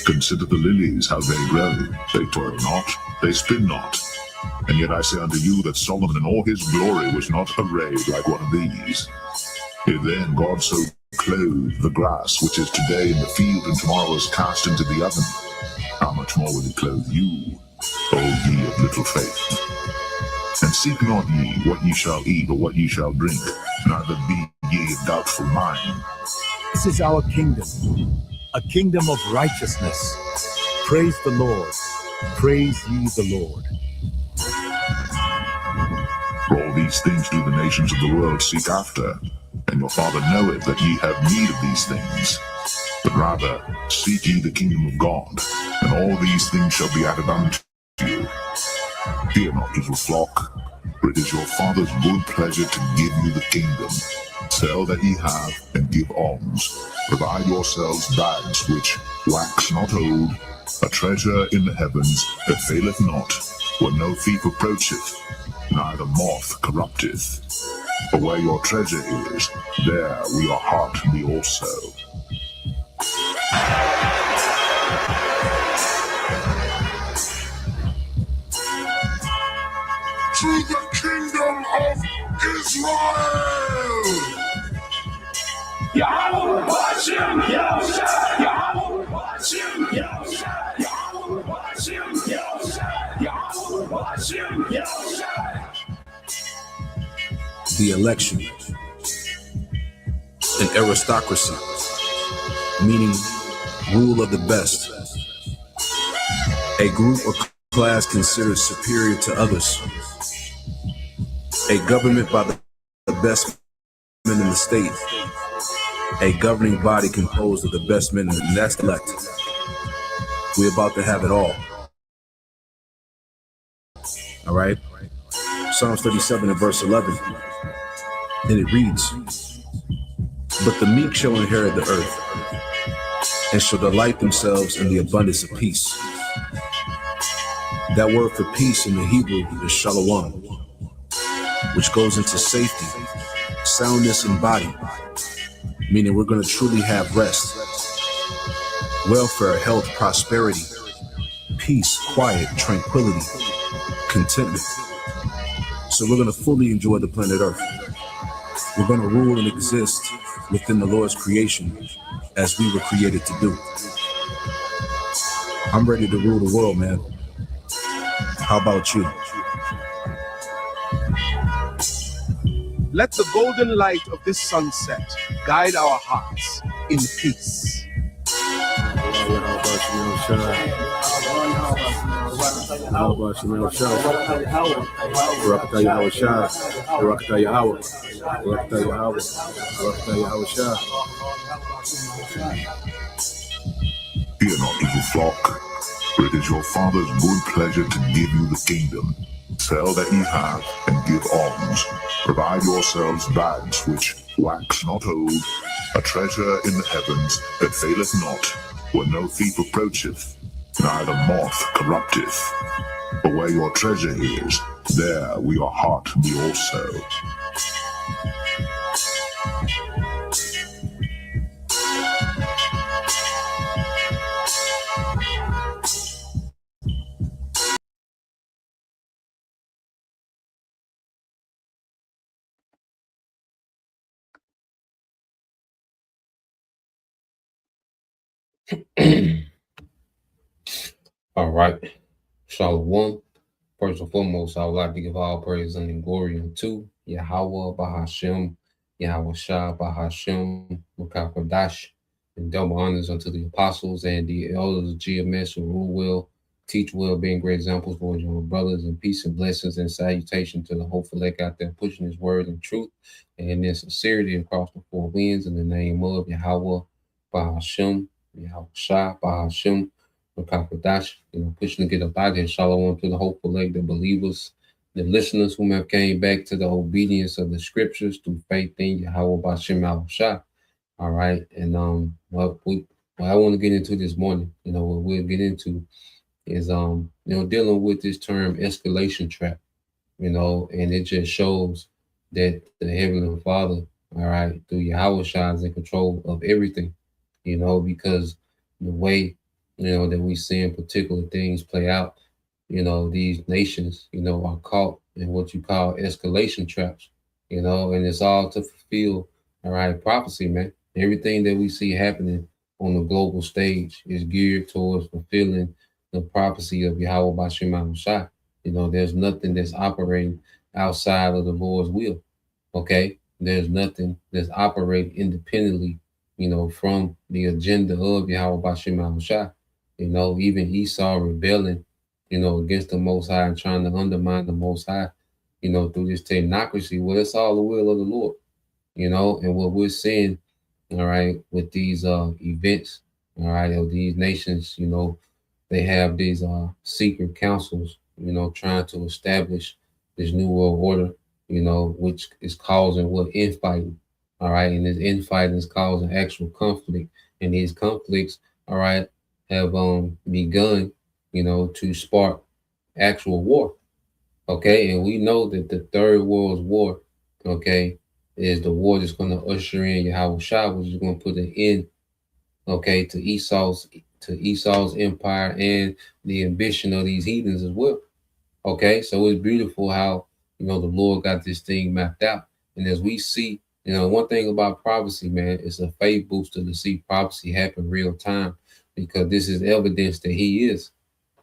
Consider the lilies, how they grow. They toil not, they spin not. And yet I say unto you that Solomon in all his glory was not arrayed like one of these. If then God so clothed the grass, which is today in the field and tomorrow is cast into the oven, how much more will he clothe you, O ye of little faith? And seek not ye what ye shall eat or what ye shall drink, neither be ye of doubtful mind. This is our kingdom, a kingdom of righteousness. Praise the Lord. Praise ye the Lord. For all these things do the nations of the world seek after, and your Father knoweth that ye have need of these things. But rather seek ye the kingdom of God, and all these things shall be added unto you. Fear not, little flock, for it is your Father's good pleasure to give you the kingdom. Sell that ye have, and give alms. Provide yourselves bags which wax not old, a treasure in the heavens that faileth not, where no thief approacheth, neither moth corrupteth. For where your treasure is, there will your heart be also. To the kingdom of Israel! Yahweh Hashem, Yahweh, Yahweh Hashem, Yahweh, Yahweh Hashem, Yahweh, Yahweh Hashem, Yahweh. The election, an aristocracy, meaning rule of the best, a group or class considered superior to others, a government by the best men in the state, a governing body composed of the best men, and that's elected. We're about to have it all. All right? Psalms 37 and verse 11. And it reads, "But the meek shall inherit the earth, and shall delight themselves in the abundance of peace." That word for peace in the Hebrew is shalom, which goes into safety, soundness in body, meaning we're going to truly have rest, welfare, health, prosperity, peace, quiet, tranquility, contentment. So we're going to fully enjoy the planet Earth. We're going to rule and exist within the Lord's creation as we were created to do. I'm ready to rule the world, man. How about you? Let the golden light of this sunset guide our hearts in peace. Fear not, little flock, for it is your Father's good pleasure to give you the kingdom. Sell that ye have, and give alms. Provide yourselves bags which wax not old, a treasure in the heavens that faileth not, where no thief approacheth, neither moth corrupteth. For where your treasure is, there will your heart be also. All right. Shalom. First and foremost, I would like to give all praise and glory unto Yahweh Bahashem, Yahweh Shah Bahashem, Makakodash, and double honors unto the apostles and the elders of GMS who rule well, teach well, being great examples for your brothers, and peace and blessings and salutation to the hopeful elect out there pushing his word and truth and in sincerity across the four winds in the name of Yahweh Bahashem, Yahweh Shah Bahashem, pushing to get up out here. Shalom to the hopeful elect, the believers, the listeners who have came back to the obedience of the scriptures through faith in Yahweh Bashem Al-Shah. All right. And what I want to get into this morning, what we'll get into is dealing with this term escalation trap, and it just shows that the Heavenly Father, all right, through Yahweh Shah is in control of everything, because the way that we seeing particular things play out. These nations, are caught in what you call escalation traps, and it's all to fulfill, all right, prophecy, man. Everything that we see happening on the global stage is geared towards fulfilling the prophecy of Yahweh Bashim Shai. There's nothing that's operating outside of the Lord's will. Okay, there's nothing that's operating independently, from the agenda of Yahweh Bashim Shai. Even Esau rebelling, against the Most High and trying to undermine the Most High, through this technocracy. Well, it's all the will of the Lord, and what we're seeing, all right, with these events, all right, of these nations, they have these secret councils, trying to establish this new world order, which is causing what infighting, all right, and this infighting is causing actual conflict, and these conflicts, all right, have begun, to spark actual war. Okay, and we know that the Third World War, okay, is the war that's going to usher in Yahweh Shah, which is going to put an end, okay, to Esau's empire and the ambition of these heathens as well. Okay, so it's beautiful how the Lord got this thing mapped out, and as we see, one thing about prophecy, man, it's a faith booster to see prophecy happen real time, because this is evidence that He is.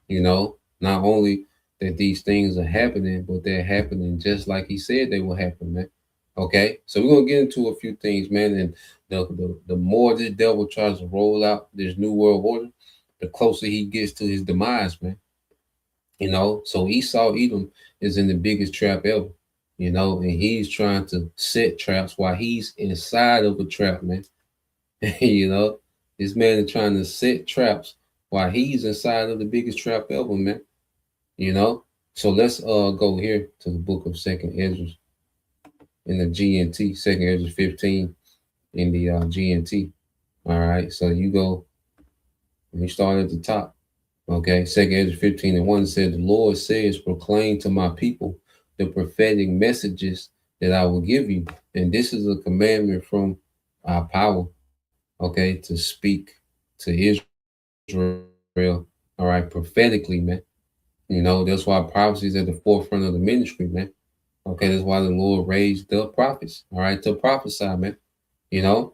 Not only that these things are happening, but they're happening just like He said they will happen, man. Okay, so we're gonna get into a few things, man, and the more this devil tries to roll out this new world order, the closer he gets to his demise, man. So Esau Edom is in the biggest trap ever, and he's trying to set traps while he's inside of a trap, man. you know, this man is trying to set traps while he's inside of the biggest trap ever, man. You know, so let's go here to the book of Second Ezra in the GNT, Second Ezra 15 in the GNT. All right, so you go and you start at the top. Okay, Second Ezra 15 and 1 said, "The Lord says, proclaim to my people the prophetic messages that I will give you." And this is a commandment from our power, okay, to speak to Israel, all right, prophetically, man. That's why prophecy is at the forefront of the ministry, man. Okay, that's why the Lord raised the prophets, all right, to prophesy, man. You know,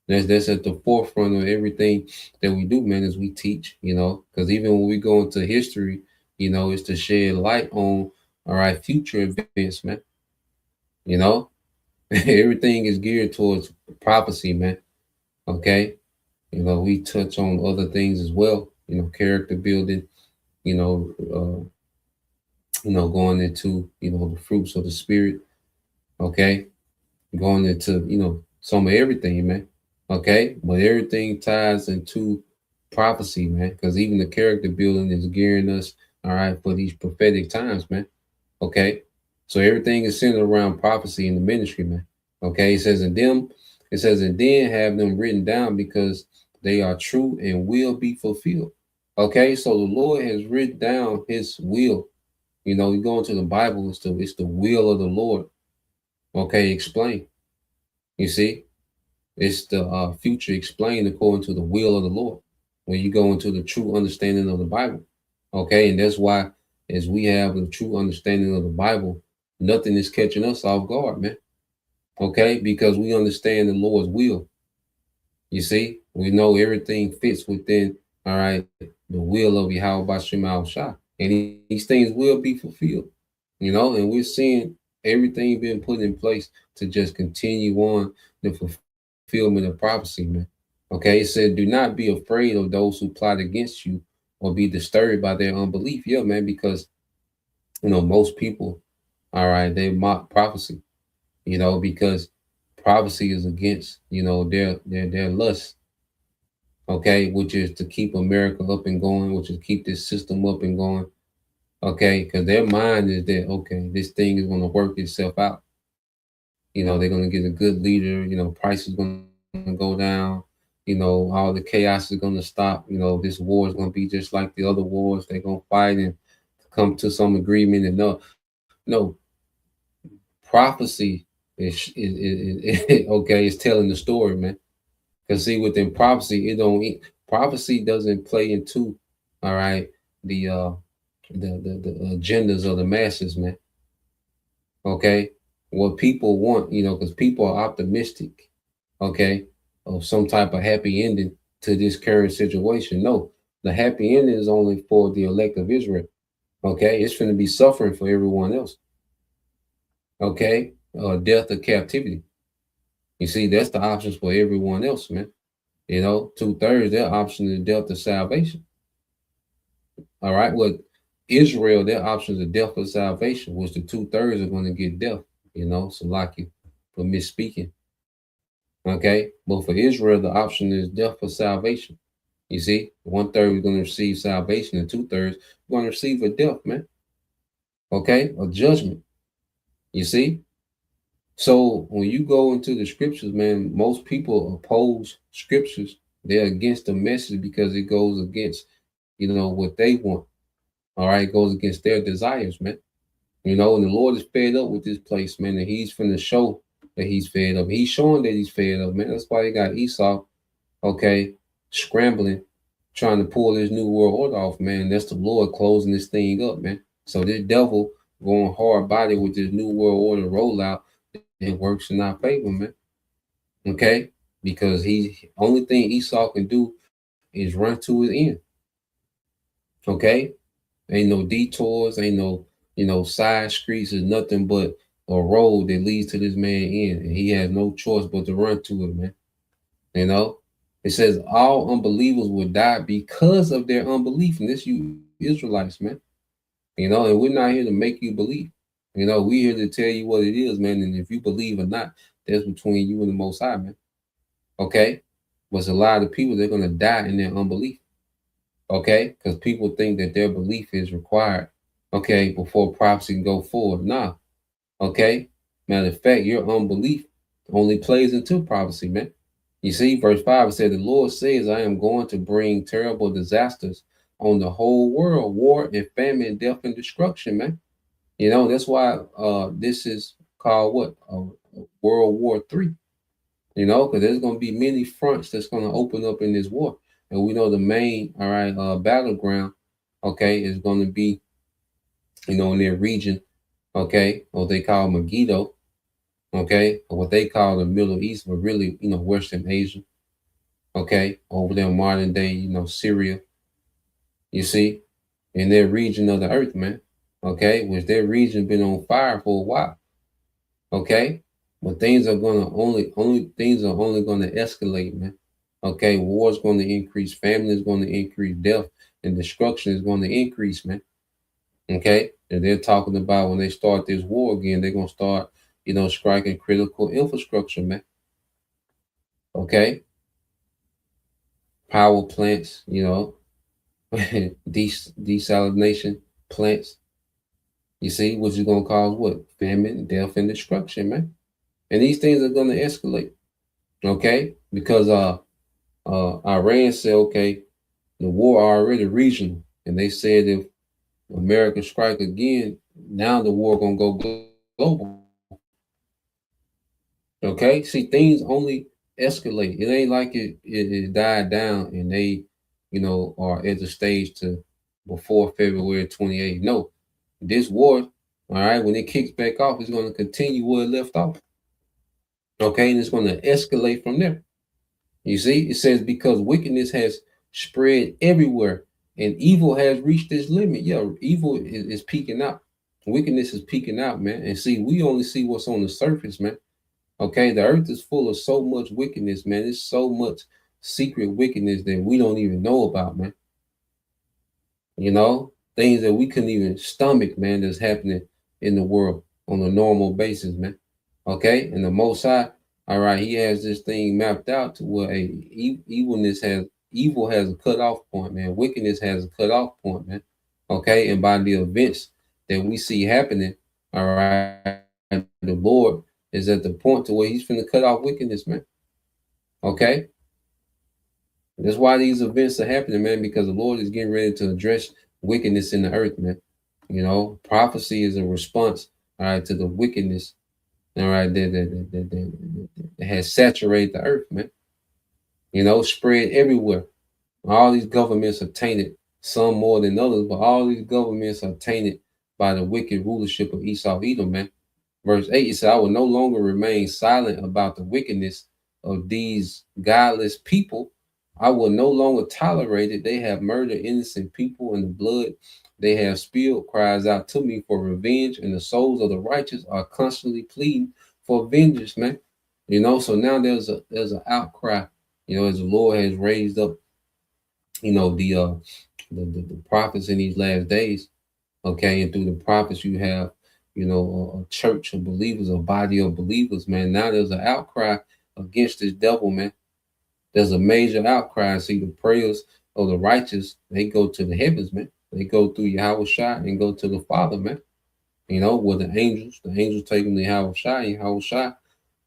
that's at the forefront of everything that we do, man, as we teach, because even when we go into history, it's to shed light on, all right, future events, man. You know, everything is geared towards prophecy, man. Okay. We touch on other things as well, character building, you know, going into, the fruits of the spirit. Okay. Going into, some of everything, man. Okay. But everything ties into prophecy, man, because even the character building is gearing us, all right, for these prophetic times, man. Okay. So everything is centered around prophecy in the ministry, man. Okay. It says, and then have them written down because they are true and will be fulfilled. Okay. So the Lord has written down His will. You go into the Bible, it's the will of the Lord. Okay. Explain. You see, it's the future explained according to the will of the Lord when you go into the true understanding of the Bible. Okay. And that's why, as we have the true understanding of the Bible, nothing is catching us off guard, man. Okay. Because we understand the Lord's will. You see, we know everything fits within, all right, the will of Yahweh Bashim Shah. And these things will be fulfilled, and we're seeing everything being put in place to just continue on the fulfillment of prophecy, man. Okay, it said, do not be afraid of those who plot against you or be disturbed by their unbelief. Yeah, man, because, most people, all right, they mock prophecy, because prophecy is against, their lust, okay, which is to keep America up and going, which is keep this system up and going, okay, because their mind is that, okay, this thing is going to work itself out. They're going to get a good leader, price is going to go down, all the chaos is going to stop, this war is going to be just like the other wars. They're going to fight and come to some agreement. And no, prophecy is okay, it's telling the story, man. Because see, within prophecy, Prophecy doesn't play into, all right, the agendas of the masses, man. Okay, what people want, because people are optimistic, okay, of some type of happy ending to this current situation. No, the happy ending is only for the elect of Israel. Okay, it's going to be suffering for everyone else. Okay, death or captivity. You see, that's the options for everyone else, man. 2/3 their option is death or salvation. All right, well, Israel, their options are death or salvation, which the 2/3 are going to get death. So like you for misspeaking. Okay, but for Israel, the option is death or salvation. You see, 1/3 is going to receive salvation, and 2/3 going to receive a death, man. Okay, a judgment. You see, so when you go into the scriptures, man, most people oppose scriptures. They're against the message because it goes against, what they want. All right, it goes against their desires, man. And the Lord is fed up with this place, man, and He's finna show that He's fed up. He's showing that He's fed up, man. That's why He got Esau, okay, scrambling, trying to pull this new world order off, man. That's the Lord closing this thing up, man. So this devil going hard body with this new world order rollout, it works in our favor, man. Okay, because he only thing Esau can do is run to his end. Okay, ain't no detours, ain't no side streets. Is nothing but a road that leads to this man end, and he has no choice but to run to it, man. It says all unbelievers will die because of their unbelief, and this you Israelites, man. And we're not here to make you believe. We're here to tell you what it is, man. And if you believe or not, that's between you and the Most High, man. Okay, but a lot of people, they're gonna die in their unbelief. Okay, because people think that their belief is required. Okay, before prophecy can go forward. Nah. Okay. Matter of fact, your unbelief only plays into prophecy, man. You see, verse 5 it said, the Lord says, I am going to bring terrible disasters on the whole world, war and famine, death and destruction, man. That's why this is called what? World War III. Because there's going to be many fronts that's going to open up in this war. And we know the main, all right, battleground, okay, is going to be, in their region, okay, what they call Megiddo, okay, or what they call the Middle East, but really, Western Asia, okay, over there modern day, Syria, you see, in their region of the earth, man, okay, which their region been on fire for a while, okay, but things are only going to escalate, man, okay, war is going to increase, famine is going to increase, death and destruction is going to increase, man, okay, and they're talking about when they start this war again, they're going to start, striking critical infrastructure, man. Okay. Power plants, desalination plants. You see, which is going to cause what? Famine, death, and destruction, man. And these things are going to escalate. Okay. Because Iran said, okay, the war already regional. And they said if America strike again, now the war going to go global. Okay, see, things only escalate. It ain't like it died down and they, are at the stage to before February 28th. No, this war, all right, when it kicks back off, it's going to continue where it left off. Okay, and it's going to escalate from there. You see, it says because wickedness has spread everywhere and evil has reached its limit. Yeah, evil is peaking out. Wickedness is peaking out, man. And see, we only see what's on the surface, man. Okay, the earth is full of so much wickedness, man. There's so much secret wickedness that we don't even know about, man. Things that we couldn't even stomach, man, that's happening in the world on a normal basis, man. Okay, and the Most High, all right, He has this thing mapped out to where evil has a cutoff point, man. Wickedness has a cutoff point, man. Okay, and by the events that we see happening, all right, the Lord is at the point to where He's finna cut off wickedness, man. Okay? That's why these events are happening, man, because the Lord is getting ready to address wickedness in the earth, man. Prophecy is a response, all right, to the wickedness, all right, that has saturated the earth, man. Spread everywhere. All these governments are tainted, some more than others, but all these governments are tainted by the wicked rulership of Esau Edom, man. Verse 8, it said, I will no longer remain silent about the wickedness of these godless people. I will no longer tolerate it. They have murdered innocent people, and the blood they have spilled cries out to me for revenge, and the souls of the righteous are constantly pleading for vengeance, man. So now there's an outcry, as the Lord has raised up, the prophets in these last days. Okay, and through the prophets you have, a church of believers, a body of believers, man. Now there's an outcry against this devil, man. There's a major outcry. See, the prayers of the righteous, they go to the heavens, man. They go through Yahweh Shai and go to the Father, man. With the angels take them to Yahweh Shai,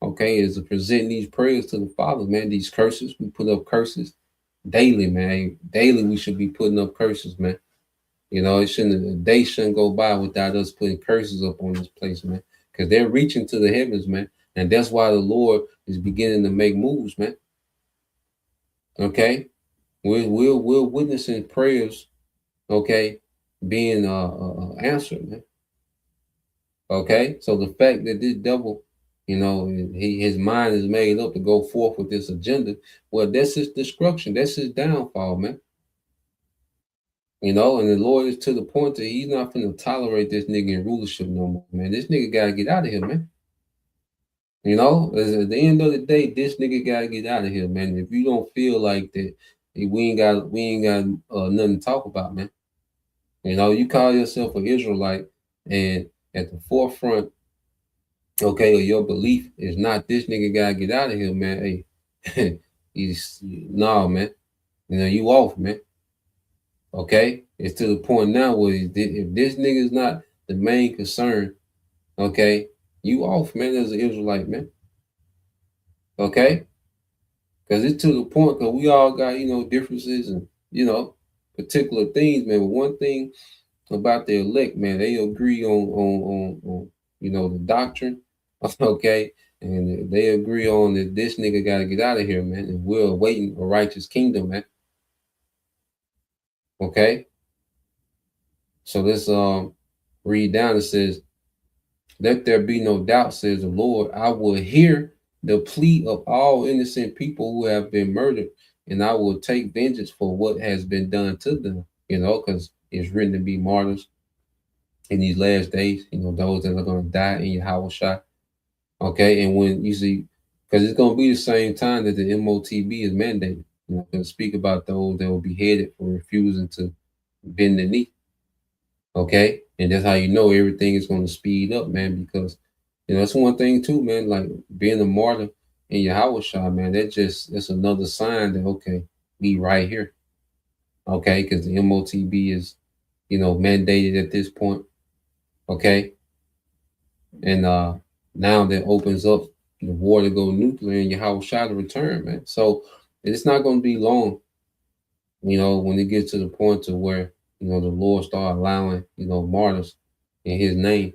okay, is to present these prayers to the Father, man. These curses, we put up curses daily, man. Daily we should be putting up curses, man. A day shouldn't go by without us putting curses up on this place, man. Because they're reaching to the heavens, man. And that's why the Lord is beginning to make moves, man. Okay? We're witnessing prayers, okay, being answered, man. Okay? So the fact that this devil, his mind is made up to go forth with this agenda, well, that's his destruction. That's his downfall, man. And the Lord is to the point that he's not going to tolerate this nigga in rulership no more, man. This nigga got to get out of here, man. At the end of the day, this nigga got to get out of here, man. If you don't feel like that, we ain't got nothing to talk about, man. You call yourself an Israelite, and at the forefront, okay, of your belief is not this nigga got to get out of here, man. Hey, man. You off, man. Okay, it's to the point now where if this nigga is not the main concern, okay, you off, man, as an Israelite, man. Okay, because it's to the point because we all got differences and particular things, man. But one thing about the elect, man, they agree on the doctrine, okay, and they agree on that this nigga got to get out of here, man, and we're awaiting a righteous kingdom, man. Okay. So let's read down. It says, let there be no doubt, says the Lord, I will hear the plea of all innocent people who have been murdered, and I will take vengeance for what has been done to them, because it's written to be martyrs in these last days, those that are going to die in Yahweh Shai. Okay, and when you see, because it's going to be the same time that the MOTB is mandated, to speak about those that will be headed for refusing to bend the knee. Okay, and that's how everything is going to speed up, man, because that's one thing too, man, like being a martyr in Yahweh Shai, man, that's another sign that, okay, be right here. Okay, because the MOTB is mandated at this point. Okay, and now that opens up the war to go nuclear and Yahweh Shai to return, man. So it's not going to be long, when it gets to the point to where the Lord start allowing, martyrs in his name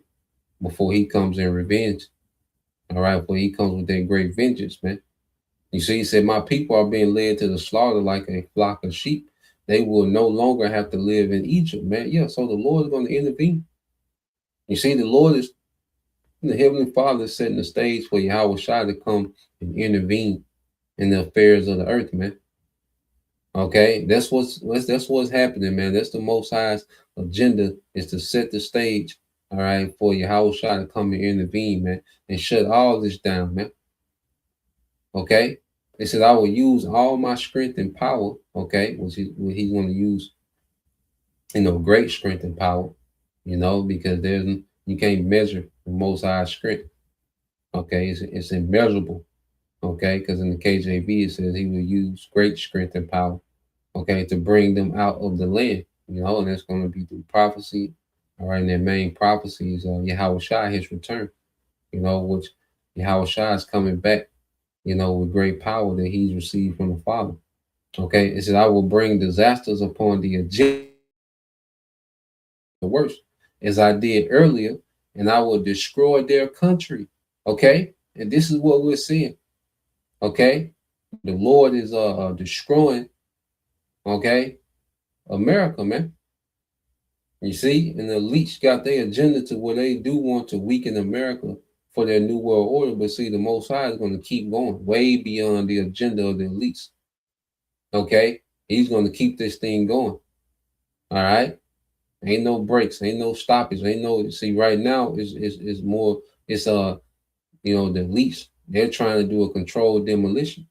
before he comes in revenge. All right, before he comes with that great vengeance, man. You see, he said, my people are being led to the slaughter like a flock of sheep. They will no longer have to live in Egypt, man. Yeah, so the Lord is going to intervene. You see, the Lord is, the Heavenly Father is setting the stage for Yahweh Shai to come and intervene in the affairs of the earth, man. Okay, that's what's happening, man. That's the Most High's agenda, is to set the stage, all right, for Yahweh Shai to come and intervene, man, and shut all this down, man. Okay, it said, I will use all my strength and power, okay, which he's going to use, great strength and power, because you can't measure the Most High's strength. Okay, it's immeasurable. Okay, because in the KJV it says he will use great strength and power, okay, to bring them out of the land, and that's going to be through prophecy. All right, and their main prophecy is Yahweh Shai, his return, which Yahweh Shai is coming back, with great power that he's received from the Father. Okay, it says, I will bring disasters upon the Egyptians, the worst, as I did earlier, and I will destroy their country. Okay, and this is what we're seeing. Okay, the Lord is destroying, Okay? America, man. You see? And the elites got their agenda to where they do want to weaken America for their new world order. But see, the Most High is going to keep going way beyond the agenda of the elites. Okay? He's going to keep this thing going. All right? Ain't no breaks, ain't no stoppage, ain't no, see, right now is more, it's the elites, they're trying to do a controlled demolition.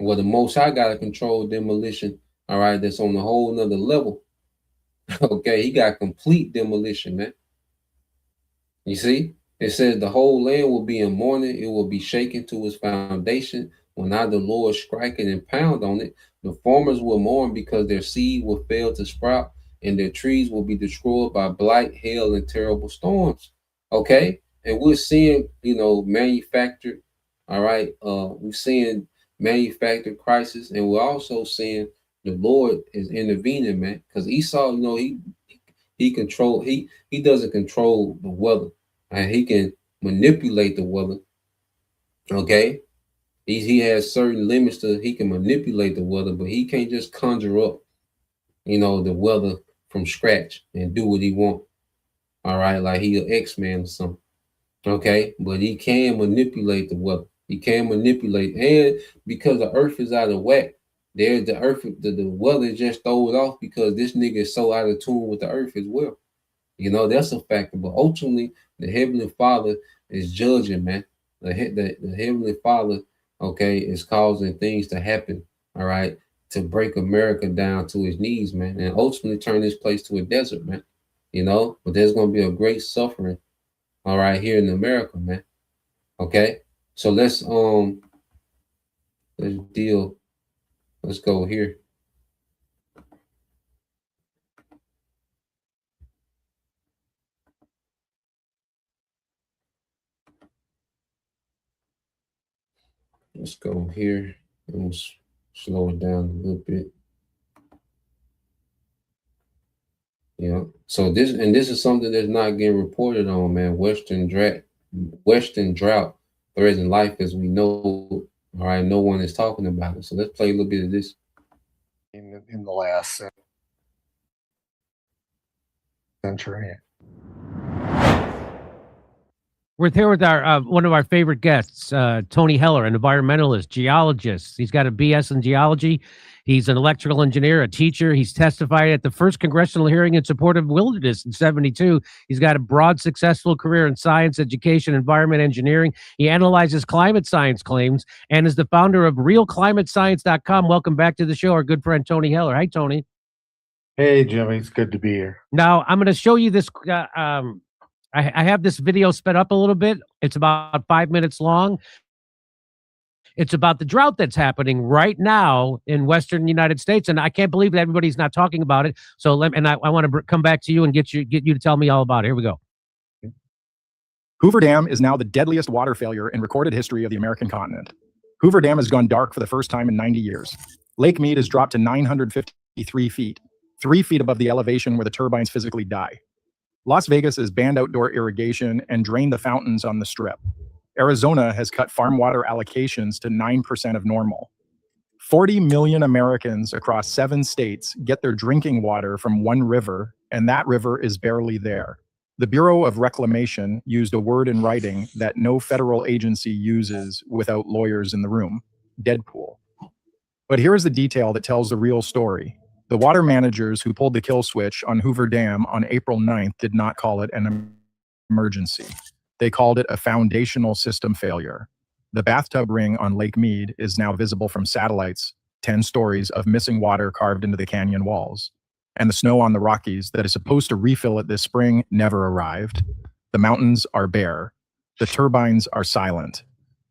Well, the Most High got a controlled demolition, all right, that's on a whole nother level. Okay, he got complete demolition, man. You see, it says the whole land will be in mourning, it will be shaken to its foundation. When I, the Lord, strike it and pound on it, the farmers will mourn because their seed will fail to sprout, and their trees will be destroyed by blight, hail, and terrible storms. Okay, and we're seeing, manufactured. All right, we're seeing manufactured crisis, and we're also seeing the Lord is intervening, man, because Esau, he doesn't control the weather, and he can manipulate the weather. Okay, he has certain limits to he can manipulate the weather, but he can't just conjure up, the weather from scratch and do what he want. All right, like he an X-Man or something. Okay, but he can manipulate the weather. He can manipulate, and because the earth is out of whack, the weather just throws off because this nigga is so out of tune with the earth as well. That's a factor. But ultimately, the Heavenly Father is judging, man. The Heavenly Father, okay, is causing things to happen, all right, to break America down to its knees, man, and ultimately turn this place to a desert, man. But there's going to be a great suffering, all right, here in America, man. Okay, so let's go here. Let's go here and we'll slow it down a little bit. So this is something that's not getting reported on, man. Western drought threatens life as we know. All right, no one is talking about it. So let's play a little bit of this. In the last century. We're here with our one of our favorite guests, Tony Heller, an environmentalist, geologist. He's got a BS in geology. He's an electrical engineer, a teacher. He's testified at the first congressional hearing in support of wilderness in '72. He's got a broad, successful career in science, education, environment, engineering. He analyzes climate science claims and is the founder of RealClimateScience.com. Welcome back to the show, our good friend Tony Heller. Hi, Tony. Hey, Jimmy. It's good to be here. Now, I'm going to show you this. I have this video sped up a little bit. It's about 5 minutes long. It's about the drought that's happening right now in Western United States, and I can't believe that everybody's not talking about it. So, I want to come back to you and get you to tell me all about it. Here we go. Hoover Dam is now the deadliest water failure in recorded history of the American continent. Hoover Dam has gone dark for the first time in 90 years. Lake Mead has dropped to 953 feet, 3 feet above the elevation where the turbines physically die. Las Vegas has banned outdoor irrigation and drained the fountains on the Strip. Arizona has cut farm water allocations to 9% of normal. 40 million Americans across 7 states get their drinking water from one river, and that river is barely there. The Bureau of Reclamation used a word in writing that no federal agency uses without lawyers in the room: Deadpool. But here's the detail that tells the real story. The water managers who pulled the kill switch on Hoover Dam on April 9th did not call it an emergency. They called it a foundational system failure. The bathtub ring on Lake Mead is now visible from satellites, 10 stories of missing water carved into the canyon walls. And the snow on the Rockies that is supposed to refill it this spring never arrived. The mountains are bare. The turbines are silent.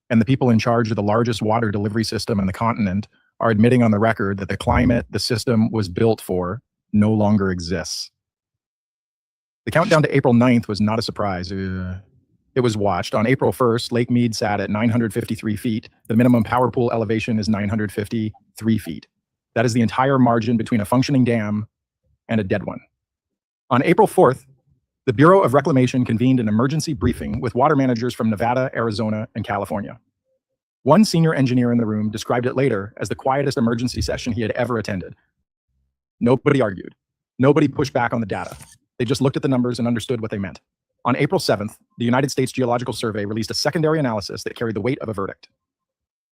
And the people in charge of the largest water delivery system on the continent are admitting on the record that the climate the system was built for no longer exists. The countdown to April 9th was not a surprise. It was watched. On April 1st, Lake Mead sat at 953 feet. The minimum power pool elevation is 953 feet. That is the entire margin between a functioning dam and a dead one. On April 4th, the Bureau of Reclamation convened an emergency briefing with water managers from Nevada, Arizona, and California. One senior engineer in the room described it later as the quietest emergency session he had ever attended. Nobody argued. Nobody pushed back on the data. They just looked at the numbers and understood what they meant. On April 7th, the United States Geological Survey released a secondary analysis that carried the weight of a verdict.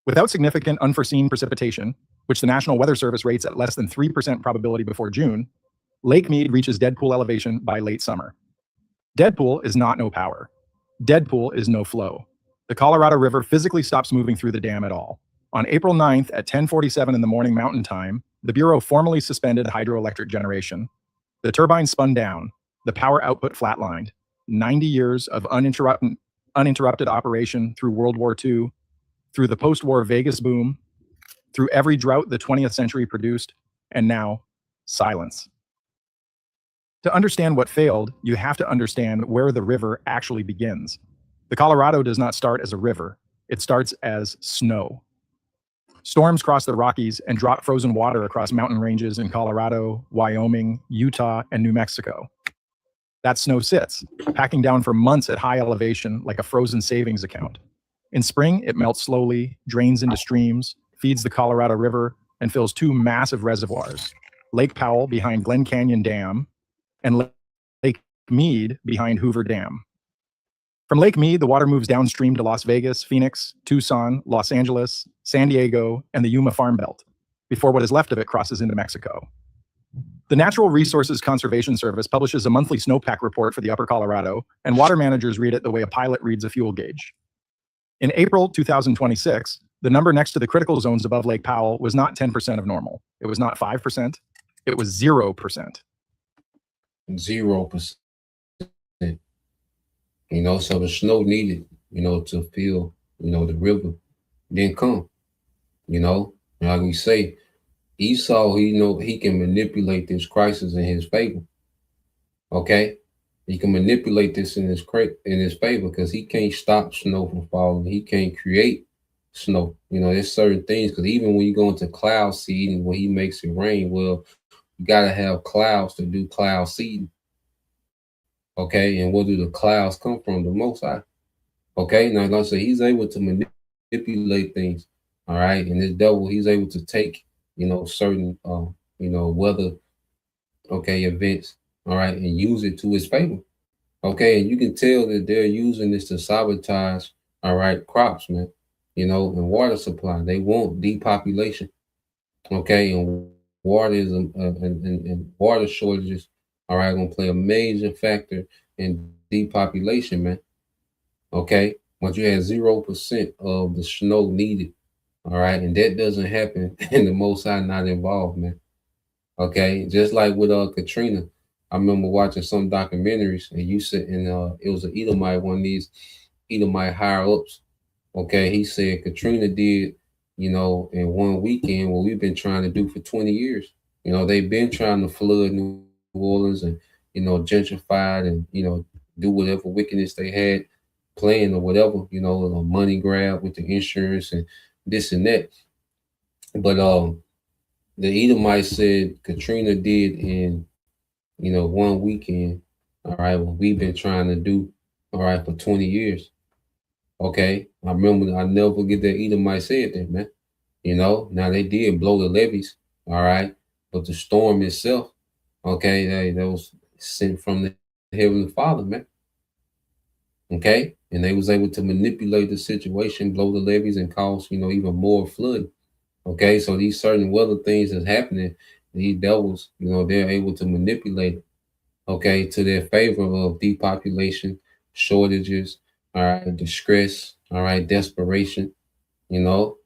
Without significant unforeseen precipitation, which the National Weather Service rates at less than 3% probability before June, Lake Mead reaches dead pool elevation by late summer. Dead pool is not no power. Dead pool is no flow. The Colorado River physically stops moving through the dam at all. On April 9th at 10:47 in the morning Mountain Time, the Bureau formally suspended hydroelectric generation. The turbines spun down. The power output flatlined. 90 years of uninterrupted operation through World War II, through the post-war Vegas boom, through every drought the 20th century produced, and now, silence. To understand what failed, you have to understand where the river actually begins. The Colorado does not start as a river. It starts as snow. Storms cross the Rockies and drop frozen water across mountain ranges in Colorado, Wyoming, Utah, and New Mexico. That snow sits, packing down for months at high elevation like a frozen savings account. In spring, it melts slowly, drains into streams, feeds the Colorado River, and fills two massive reservoirs, Lake Powell behind Glen Canyon Dam and Lake Mead behind Hoover Dam. From Lake Mead, the water moves downstream to Las Vegas, Phoenix, Tucson, Los Angeles, San Diego, and the Yuma Farm Belt, before what is left of it crosses into Mexico. The Natural Resources Conservation Service publishes a monthly snowpack report for the Upper Colorado, and water managers read it the way a pilot reads a fuel gauge. In April 2026, the number next to the critical zones above Lake Powell was not 10% of normal. It was not 5%. It was 0%. 0%. So the snow needed, to fill, the river didn't come, like we say, Esau, he can manipulate this crisis in his favor. Okay. He can manipulate this in his favor because he can't stop snow from falling. He can't create snow. There's certain things, because even when you go into cloud seeding, when he makes it rain, well, you got to have clouds to do cloud seeding. Okay, and where do the clouds come from? The Most High. Okay, now like I say, he's able to manipulate things. All right, and this devil, he's able to take, certain, weather, events. All right, and use it to his favor. Okay, and you can tell that they're using this to sabotage, all right, crops, man. And water supply. They want depopulation. Okay, and water is and water shortages. All right, going to play a major factor in depopulation, man. Okay, once you had 0% of the snow needed, all right, and that doesn't happen, and the Most High not involved, man. Okay, just like with Katrina, I remember watching some documentaries, and you said, and it was an Edomite, one of these Edomite higher ups. Okay, he said Katrina did, in one weekend what we've been trying to do for 20 years. They've been trying to flood New Orleans and gentrified and do whatever wickedness they had playing or whatever, a money grab with the insurance and this and that. But the Edomite said Katrina did in one weekend, all right, what we've been trying to do, all right, for 20 years. Okay, I remember, I never forget that Edomite said that, man. Now they did blow the levees, all right, but the storm itself, okay, that was sent from the Heavenly Father, man. Okay, and they was able to manipulate the situation, blow the levees, and cause even more flood. Okay, so these certain weather things that's happening, these devils, they're able to manipulate it, okay, to their favor of depopulation, shortages, all right, distress, all right, desperation,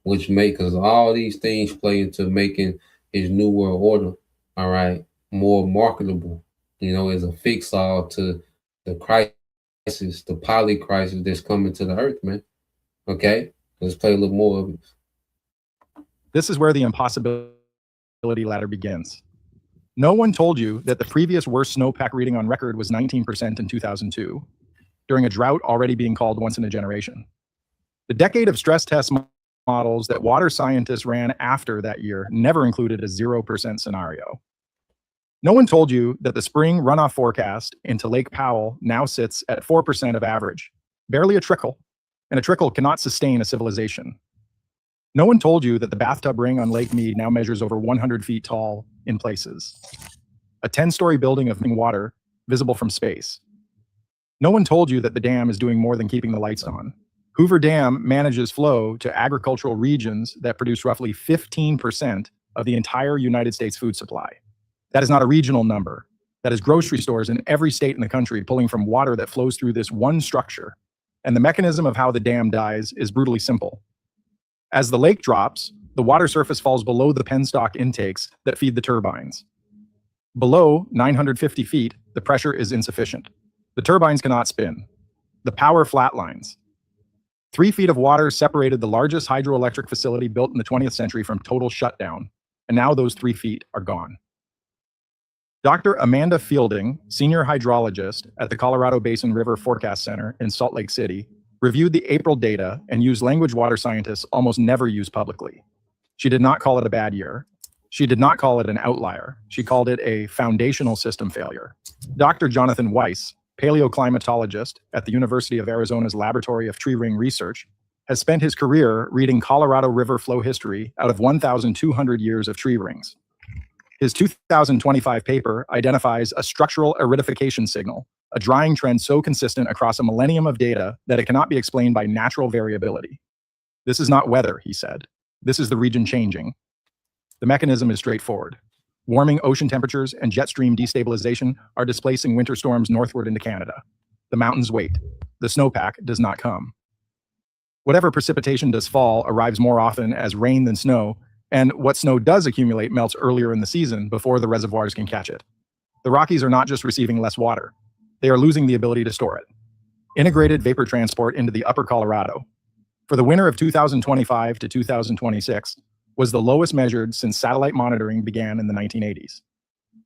which because all these things play into making his new world order, all right, more marketable, as a fix-all to the crisis, the poly crisis that's coming to the earth, man. Okay, let's play a little more of it. This is where the impossibility ladder begins. No one told you that the previous worst snowpack reading on record was 19% in 2002, during a drought already being called once in a generation. The decade of stress test models that water scientists ran after that year never included a 0% scenario. No one told you that the spring runoff forecast into Lake Powell now sits at 4% of average, barely a trickle, and a trickle cannot sustain a civilization. No one told you that the bathtub ring on Lake Mead now measures over 100 feet tall in places. A 10-story building of water visible from space. No one told you that the dam is doing more than keeping the lights on. Hoover Dam manages flow to agricultural regions that produce roughly 15% of the entire United States food supply. That is not a regional number. That is grocery stores in every state in the country pulling from water that flows through this one structure. And the mechanism of how the dam dies is brutally simple. As the lake drops, the water surface falls below the penstock intakes that feed the turbines. Below 950 feet, the pressure is insufficient. The turbines cannot spin. The power flatlines. 3 feet of water separated the largest hydroelectric facility built in the 20th century from total shutdown, and now those 3 feet are gone. Dr. Amanda Fielding, senior hydrologist at the Colorado Basin River Forecast Center in Salt Lake City, reviewed the April data and used language water scientists almost never use publicly. She did not call it a bad year. She did not call it an outlier. She called it a foundational system failure. Dr. Jonathan Weiss, paleoclimatologist at the University of Arizona's Laboratory of Tree Ring Research, has spent his career reading Colorado River flow history out of 1,200 years of tree rings. His 2025 paper identifies a structural aridification signal, a drying trend so consistent across a millennium of data that it cannot be explained by natural variability. This is not weather, he said. This is the region changing. The mechanism is straightforward. Warming ocean temperatures and jet stream destabilization are displacing winter storms northward into Canada. The mountains wait. The snowpack does not come. Whatever precipitation does fall arrives more often as rain than snow, and what snow does accumulate melts earlier in the season before the reservoirs can catch it. The Rockies are not just receiving less water. They are losing the ability to store it. Integrated vapor transport into the upper Colorado, for the winter of 2025 to 2026, was the lowest measured since satellite monitoring began in the 1980s.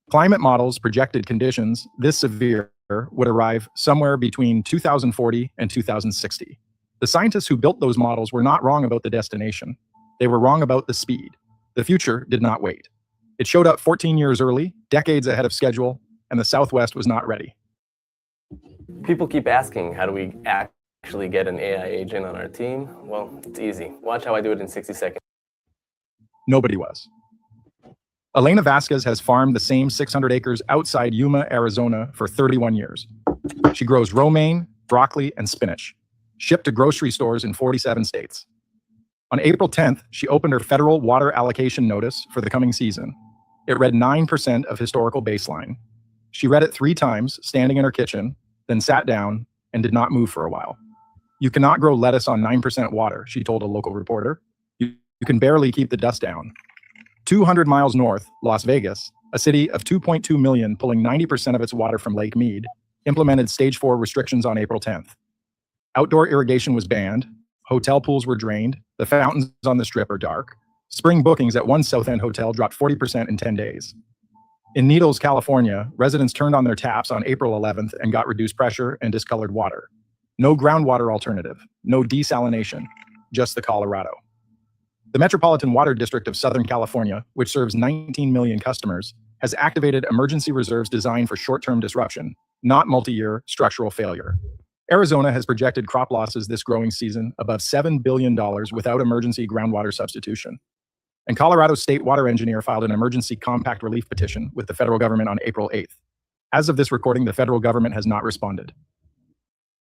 Climate models projected conditions this severe would arrive somewhere between 2040 and 2060. The scientists who built those models were not wrong about the destination. They were wrong about the speed. The future did not wait. It showed up 14 years early, decades ahead of schedule, and the Southwest was not ready. People keep asking, how do we actually get an AI agent on our team? Well, it's easy. Watch how I do it in 60 seconds. Nobody was. Elena Vasquez has farmed the same 600 acres outside Yuma, Arizona for 31 years. She grows romaine, broccoli, and spinach, shipped to grocery stores in 47 states. On April 10th, she opened her federal water allocation notice for the coming season. It read 9% of historical baseline. She read it 3 times, standing in her kitchen, then sat down and did not move for a while. You cannot grow lettuce on 9% water, she told a local reporter. You can barely keep the dust down. 200 miles north, Las Vegas, a city of 2.2 million pulling 90% of its water from Lake Mead, implemented stage 4 restrictions on April 10th. Outdoor irrigation was banned, hotel pools were drained, the fountains on the Strip are dark. Spring bookings at one South End hotel dropped 40% in 10 days. In Needles, California, residents turned on their taps on April 11th and got reduced pressure and discolored water. No groundwater alternative, no desalination, just the Colorado. The Metropolitan Water District of Southern California, which serves 19 million customers, has activated emergency reserves designed for short-term disruption, not multi-year structural failure. Arizona has projected crop losses this growing season above $7 billion without emergency groundwater substitution. And Colorado's state water engineer filed an emergency compact relief petition with the federal government on April 8th. As of this recording, the federal government has not responded.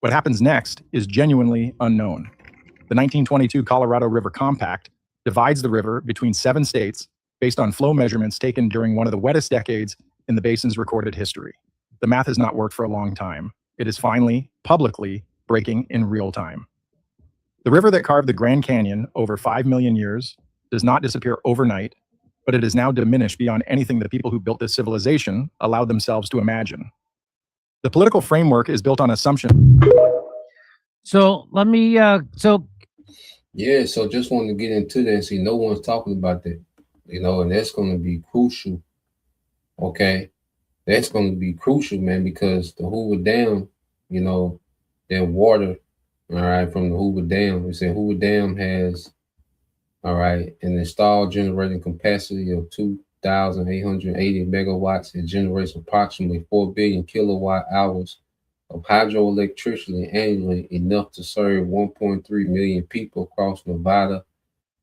What happens next is genuinely unknown. The 1922 Colorado River Compact divides the river between 7 states based on flow measurements taken during one of the wettest decades in the basin's recorded history. The math has not worked for a long time. It is finally, publicly, breaking in real time. The river that carved the Grand Canyon over 5 million years does not disappear overnight, but it is now diminished beyond anything the people who built this civilization allowed themselves to imagine. The political framework is built on assumption. So let me, Yeah, so just wanted to get into that and see no one's talking about that, and that's going to be crucial. Okay. That's going to be crucial, man, because the Hoover Dam, that water, all right, from the Hoover Dam, we said Hoover Dam has, all right, an installed generating capacity of 2,880 megawatts. It generates approximately 4 billion kilowatt hours of hydroelectricity annually, enough to serve 1.3 million people across Nevada,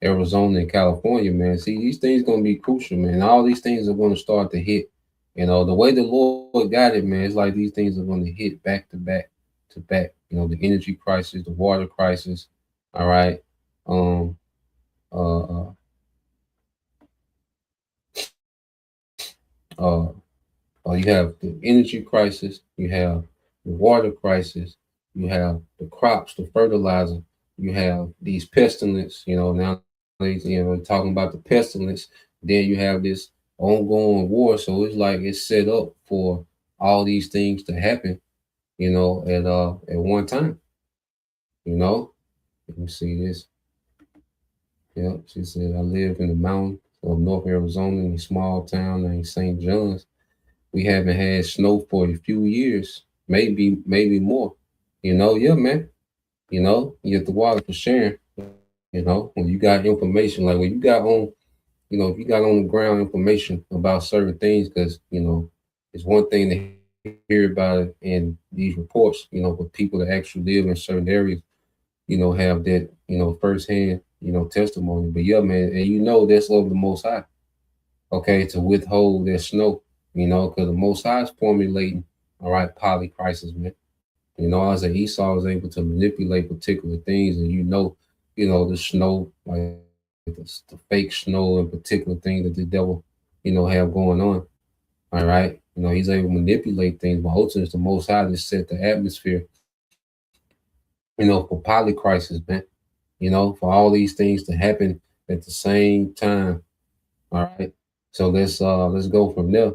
Arizona and California, man. See, these things gonna be crucial, man. All these things are gonna start to hit. You know, the way the Lord got it, man, it's like these things are gonna hit back to back to back. You know, the energy crisis, the water crisis. All right. Um. Uh. Uh. You have the energy crisis. You have the water crisis. You have the crops, the fertilizer. You have these pestilence. You know, now talking about the pestilence. Then you have this ongoing war. So it's like it's set up for all these things to happen. You know, at one time. You know, let me see this. Yeah, she said I live in the mountain of North Arizona in a small town named St. John's. We haven't had snow for a few years, maybe more. You know, yeah, man. You know, you get the water for sharing. You know, when you got information, like when you got on, you know, if you got on the ground information about certain things, because it's one thing to hear about it in these reports, but people that actually live in certain areas, have that, firsthand, testimony. But yeah, man, and that's of the Most High, okay, to withhold that snow, because the Most High is formulating, all right, polycrisis, man. As an Esau is able to manipulate particular things, and the snow, like the fake snow and particular things that the devil, have going on. All right. He's able to manipulate things, but ultimately it's the Most High that set the atmosphere, for polycrisis, man. For all these things to happen at the same time. All right. So let's go from there.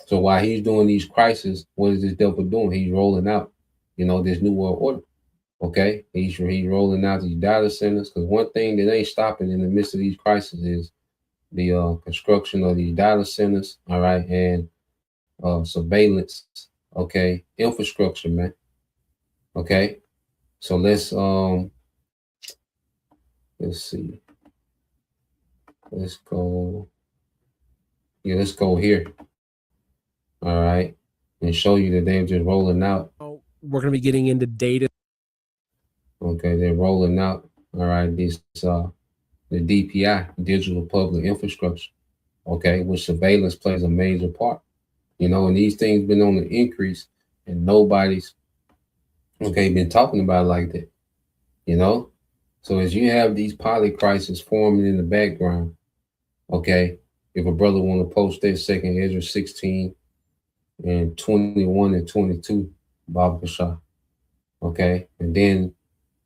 So while he's doing these crises, what is this devil doing? He's rolling out, this new world order. Okay. He's rolling out these data centers, because one thing that ain't stopping in the midst of these crises is the construction of these data centers, all right, and surveillance, okay, infrastructure, man. Okay. So let's see. Let's go. Yeah, let's go here. All right. And show you that they're just rolling out. We're going to be getting into data. Okay, they're rolling out. All right, this the DPI, digital public infrastructure. Okay, which surveillance plays a major part. And these things been on the increase, and nobody's been talking about it like that. So as you have these polycrises forming in the background, okay, if a brother want to post that second Ezra 16 and 21 and 22, Baba Shah. Okay, and then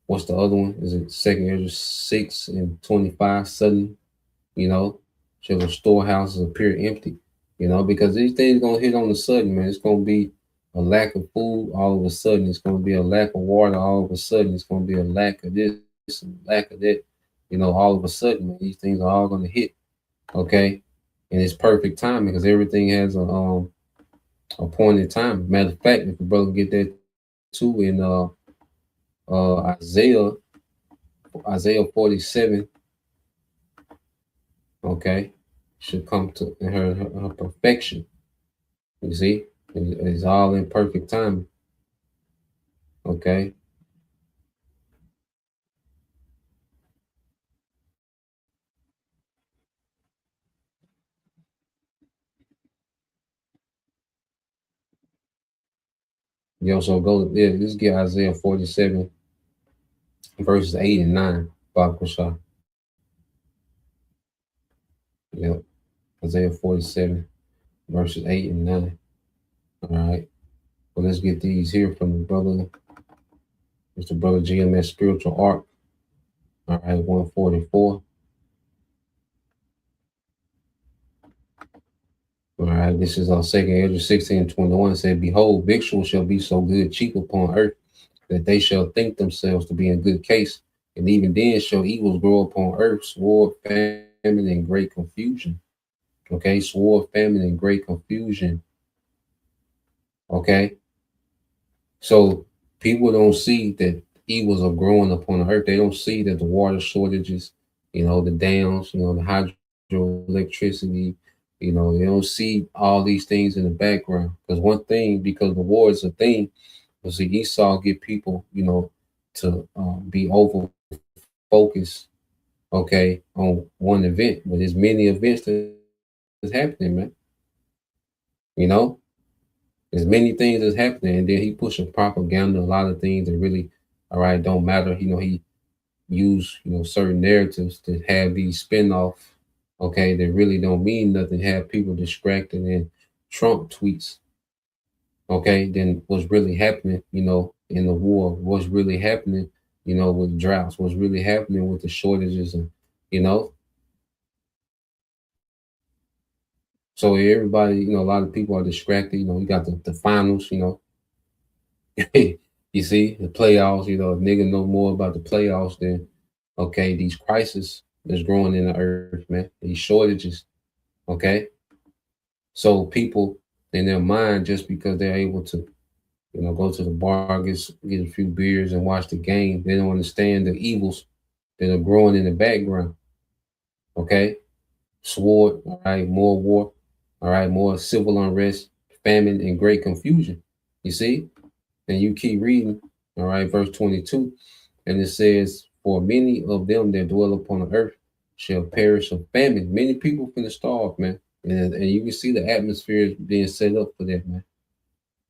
what's the other one? Is it second Ezra 6 and 25? Suddenly, shall the storehouses appear empty? Because these things gonna hit on the sudden, man. It's gonna be a lack of food all of a sudden. It's gonna be a lack of water all of a sudden. It's gonna be a lack of this and lack of that. All of a sudden, man, these things are all gonna hit. Okay, and it's perfect timing because everything has a appointed time. Matter of fact, if the brother get that too in Isaiah 47, okay, should come to her perfection. You see, it's all in perfect timing. Okay. You also go there. Let's get Isaiah 47, verses 8 and 9. Baruch Shah. Yep. Isaiah 47, verses 8 and 9. All right. Well, let's get these here from the brother. It's the brother GMS Spiritual Arc. All right, 144. All right, this is our second Ezra 16 and 21. Said, behold, victuals shall be so good, cheap upon earth, that they shall think themselves to be in good case. And even then shall evils grow upon earth, sword, famine, and great confusion. Okay, sword, famine, and great confusion. Okay, so people don't see that evils are growing upon the earth. They don't see that the water shortages, the dams, the hydroelectricity, they don't see all these things in the background. Because one thing, because the war is a thing, was the Esau get people, to be over focused, okay, on one event, but there's many events that's happening, man. You know, there's many things that's happening, and then he pushing propaganda, a lot of things that really, all right, don't matter. You know, he use certain narratives to have these spin-off, okay, that really don't mean nothing, have people distracted, and Trump tweets, okay, then what's really happening, in the war, what's really happening, with droughts, what's really happening with the shortages, and you know, so everybody, a lot of people are distracted. You got the finals, you see the playoffs. If nigga know more about the playoffs than okay these crises that's growing in the earth, man. These shortages, okay. So people in their mind, just because they're able to, go to the bar, get a few beers and watch the game, they don't understand the evils that are growing in the background. Okay, sword, all right, more war, all right, more civil unrest, famine, and great confusion. You see, and you keep reading, all right, verse 22, and it says, "For many of them that dwell upon the earth shall perish of famine." Many people finna starve, man, and you can see the atmosphere is being set up for that, man.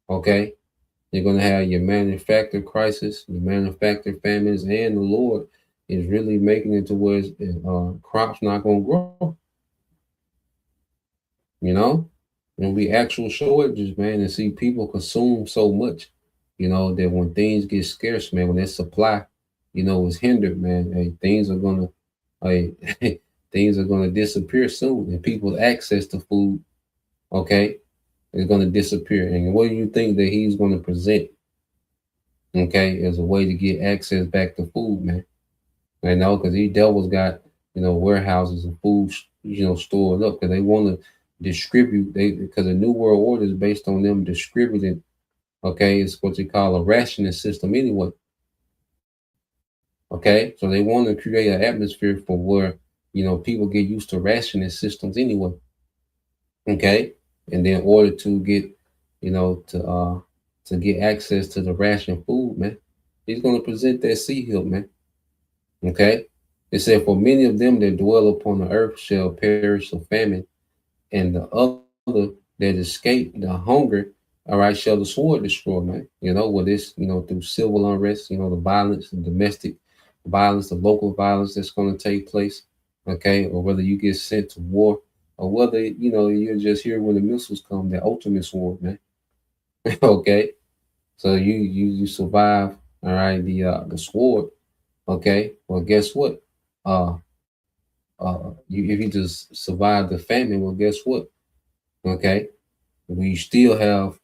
Okay, you're gonna have your manufactured crisis, your manufactured famines, and the Lord is really making it to where crops not gonna grow. You know, and be actual shortages, man, and see people consume so much, that when things get scarce, man, when that supply, is hindered, man, hey, things are gonna, hey, things are gonna disappear soon, and people's access to food, okay, is gonna disappear. And what do you think that he's gonna present, okay, as a way to get access back to food, man? I know, because these devils got, warehouses and food, stored up because they want to distribute. Because the New World Order is based on them distributing. Okay, it's what they call a rationing system anyway. Okay, so they want to create an atmosphere for where people get used to rationing systems anyway. Okay, and then in order to get, to get access to the ration food, man, he's going to present that sea hill, man. Okay. It said, "For many of them that dwell upon the earth shall perish of famine, and the other that escape the hunger, all right, shall the sword destroy," man. With this, through civil unrest, the violence, the domestic violence, the local violence that's going to take place, okay, or whether you get sent to war, or whether, you're just here when the missiles come, the ultimate sword, man. Okay. So you survive, all right, the sword. Okay. Well, guess what? Uh, if you just survive the famine, well, guess what? Okay, we still have,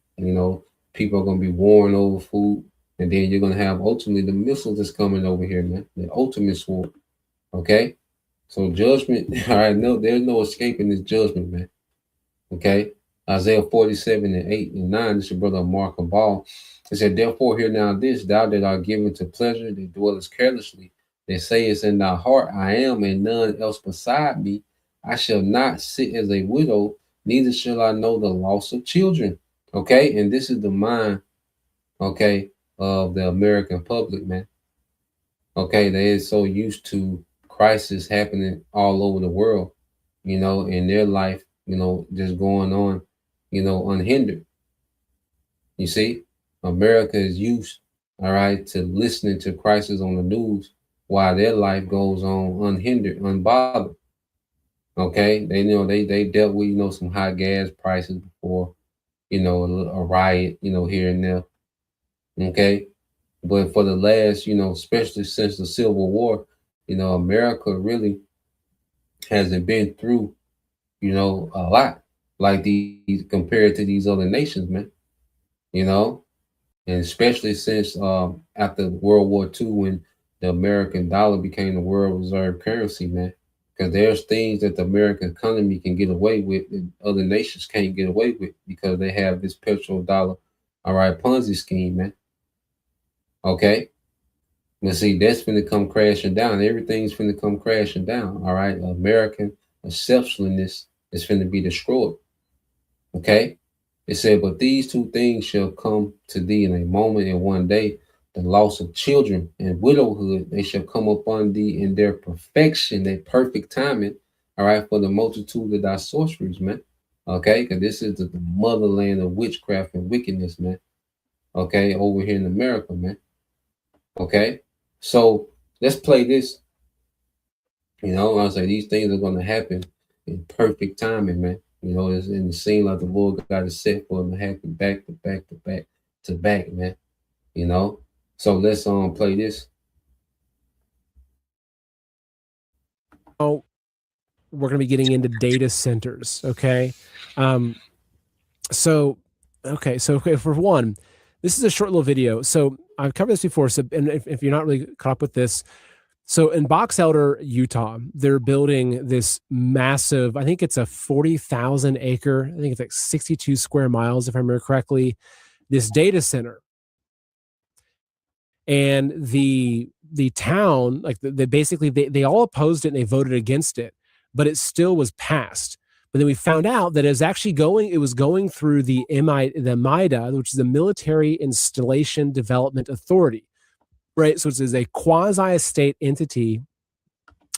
people are gonna be warring over food, and then you're gonna have ultimately the missiles that's coming over here, man. The ultimate sword. Okay, so judgment. All right, no, there's no escaping this judgment, man. Okay, Isaiah 47:8 and 9. This is your brother Mark Ball. It said, "Therefore, hear now this, thou that art given to pleasure, that dwellest carelessly, that sayest in thy heart, I am, and none else beside me. I shall not sit as a widow, neither shall I know the loss of children." Okay, and this is the mind, okay, of the American public, man. Okay, they is so used to crisis happening all over the world, in their life, just going on, unhindered. You see, America is used, all right, to listening to crisis on the news while their life goes on unhindered, unbothered. Okay, they dealt with some high gas prices before, a riot, here and there. Okay, but for the last, especially since the Civil War, America really hasn't been through, a lot like these compared to these other nations, man. You know, and especially since after World War II, when the American dollar became the world reserve currency, man. Because there's things that the American economy can get away with that other nations can't get away with because they have this petrodollar, all right, Ponzi scheme, man. Okay. But see, that's finna come crashing down. Everything's finna come crashing down. All right. American exceptionalness is finna be destroyed. Okay. It said, "But these two things shall come to thee in a moment, and one day, the loss of children and widowhood, they shall come upon thee in their perfection, their perfect timing, all right, for the multitude of thy sorceries, man. Okay, because this is the motherland of witchcraft and wickedness, man. Okay, over here in America, man. Okay, so let's play this. You know, I was like, these things are going to happen in perfect timing, man. You know, it's in the scene like the Lord got it set for them to happen back to back to back to back, man. You know, so let's play this. Oh, we're going to be getting into data centers. Okay. So for one, this is a short little video. So I've covered this before. So, and if you're not really caught up with this, so in Box Elder, Utah, they're building this massive, I think it's a 40,000 acre, I think it's like 62 square miles, if I remember correctly, this data center. And the town, like they basically, they all opposed it and they voted against it, but it still was passed. But then we found out that it was going through the MIDA, which is the Military Installation Development Authority. Right, so it is a quasi-state entity.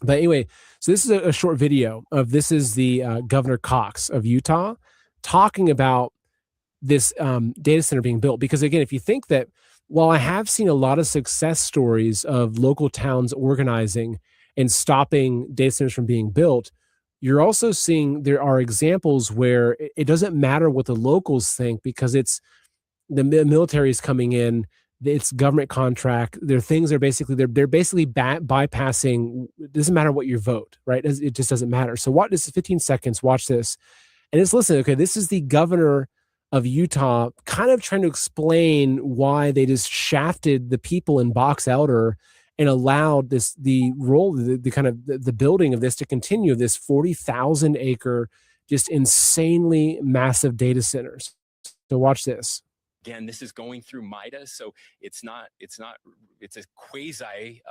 But anyway, so this is a short video of this is the Governor Cox of Utah talking about this data center being built. Because again, if you think that while I have seen a lot of success stories of local towns organizing and stopping data centers from being built, you're also seeing there are examples where it doesn't matter what the locals think because it's the military is coming in. It's government contract. They're basically bypassing. It doesn't matter what your vote, right? It just doesn't matter. So watch this 15 seconds. Watch this, and just listen. Okay, this is the governor of Utah, kind of trying to explain why they just shafted the people in Box Elder and allowed the building of this to continue. This 40,000 acre, just insanely massive data centers. So watch this. Again, this is going through MIDA, so it's a quasi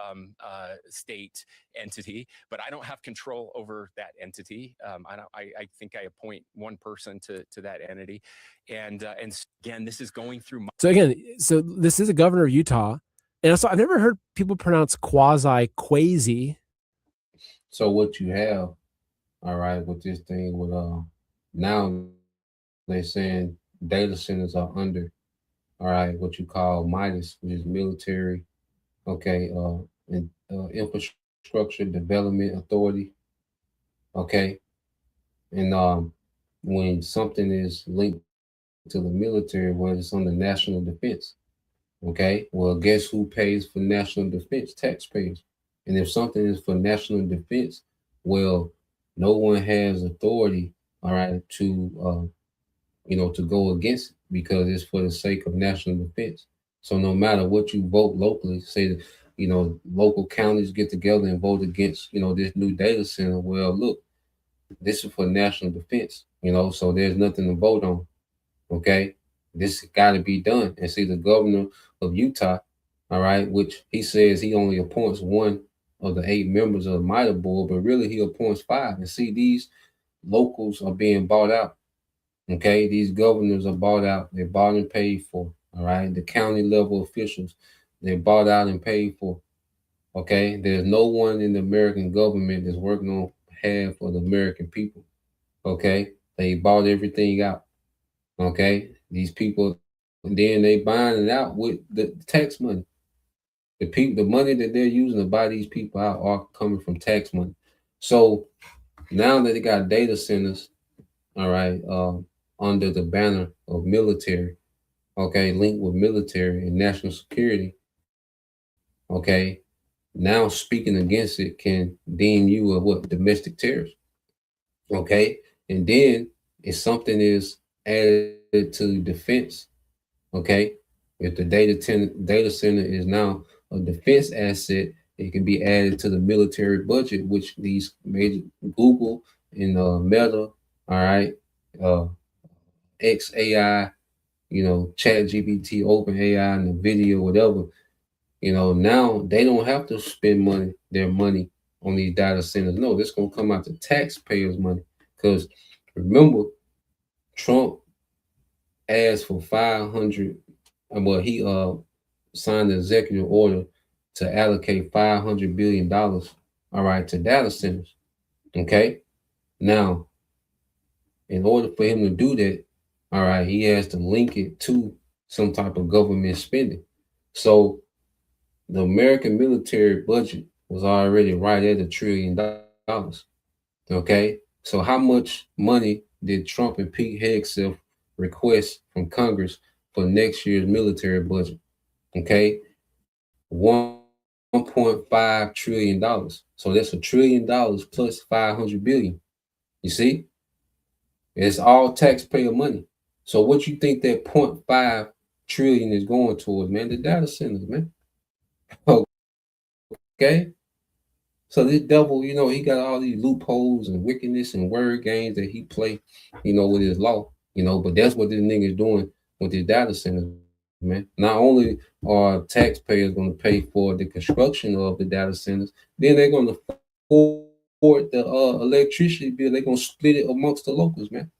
state entity, but I don't have control over that entity. I think I appoint one person to that entity, and again, this is going through. So this is a governor of Utah, and also I've never heard people pronounce quasi. So what you have, all right, with this thing with now they're saying data centers are under. All right, what you call MIDAS, which is military, okay, and infrastructure development authority, okay, and when something is linked to the military, well, it's under national defense, okay. Well, guess who pays for national defense? Taxpayers. And if something is for national defense, well, no one has authority, all right, to to go against it because it's for the sake of national defense. So no matter what you vote locally, say that, local counties get together and vote against, this new data center. Well, look, this is for national defense, so there's nothing to vote on. Okay. This got to be done. And see, the governor of Utah, all right, which he says he only appoints one of the 8 members of the MIDA board, but really he appoints 5. And see, these locals are being bought out. Okay, these governors are bought out. They're bought and paid for. All right, the county level officials, they're bought out and paid for. Okay, there's no one in the American government that's working on behalf of the American people. Okay, they bought everything out. Okay, these people, and then they buying it out with the tax money. The money that they're using to buy these people out are coming from tax money. So now that they got data centers, all right, under the banner of military, okay, linked with military and national security, okay, now speaking against it can deem you a domestic terrorist, okay, and then if something is added to defense, okay, if the data center is now a defense asset, it can be added to the military budget, which these major Google and Meta, all right, XAI, ChatGPT, OpenAI, and the video, whatever, now they don't have to spend their money on these data centers. No, this gonna come out to taxpayers' money. Because remember, Trump asked for 500. Well, he signed an executive order to allocate $500 billion, all right, to data centers. Okay. Now, in order for him to do that, all right, he has to link it to some type of government spending. So the American military budget was already right at $1 trillion. Okay. So how much money did Trump and Pete Hegseth request from Congress for next year's military budget? Okay. $1.5 trillion. So that's $1 trillion plus 500 billion. You see? It's all taxpayer money. So what you think that 0.5 trillion is going towards, man? The data centers, man. Okay. So this devil, he got all these loopholes and wickedness and word games that he play, with his law, but that's what this nigga is doing with his data centers, man. Not only are taxpayers going to pay for the construction of the data centers, then they're going to afford the electricity bill. They're going to split it amongst the locals, man.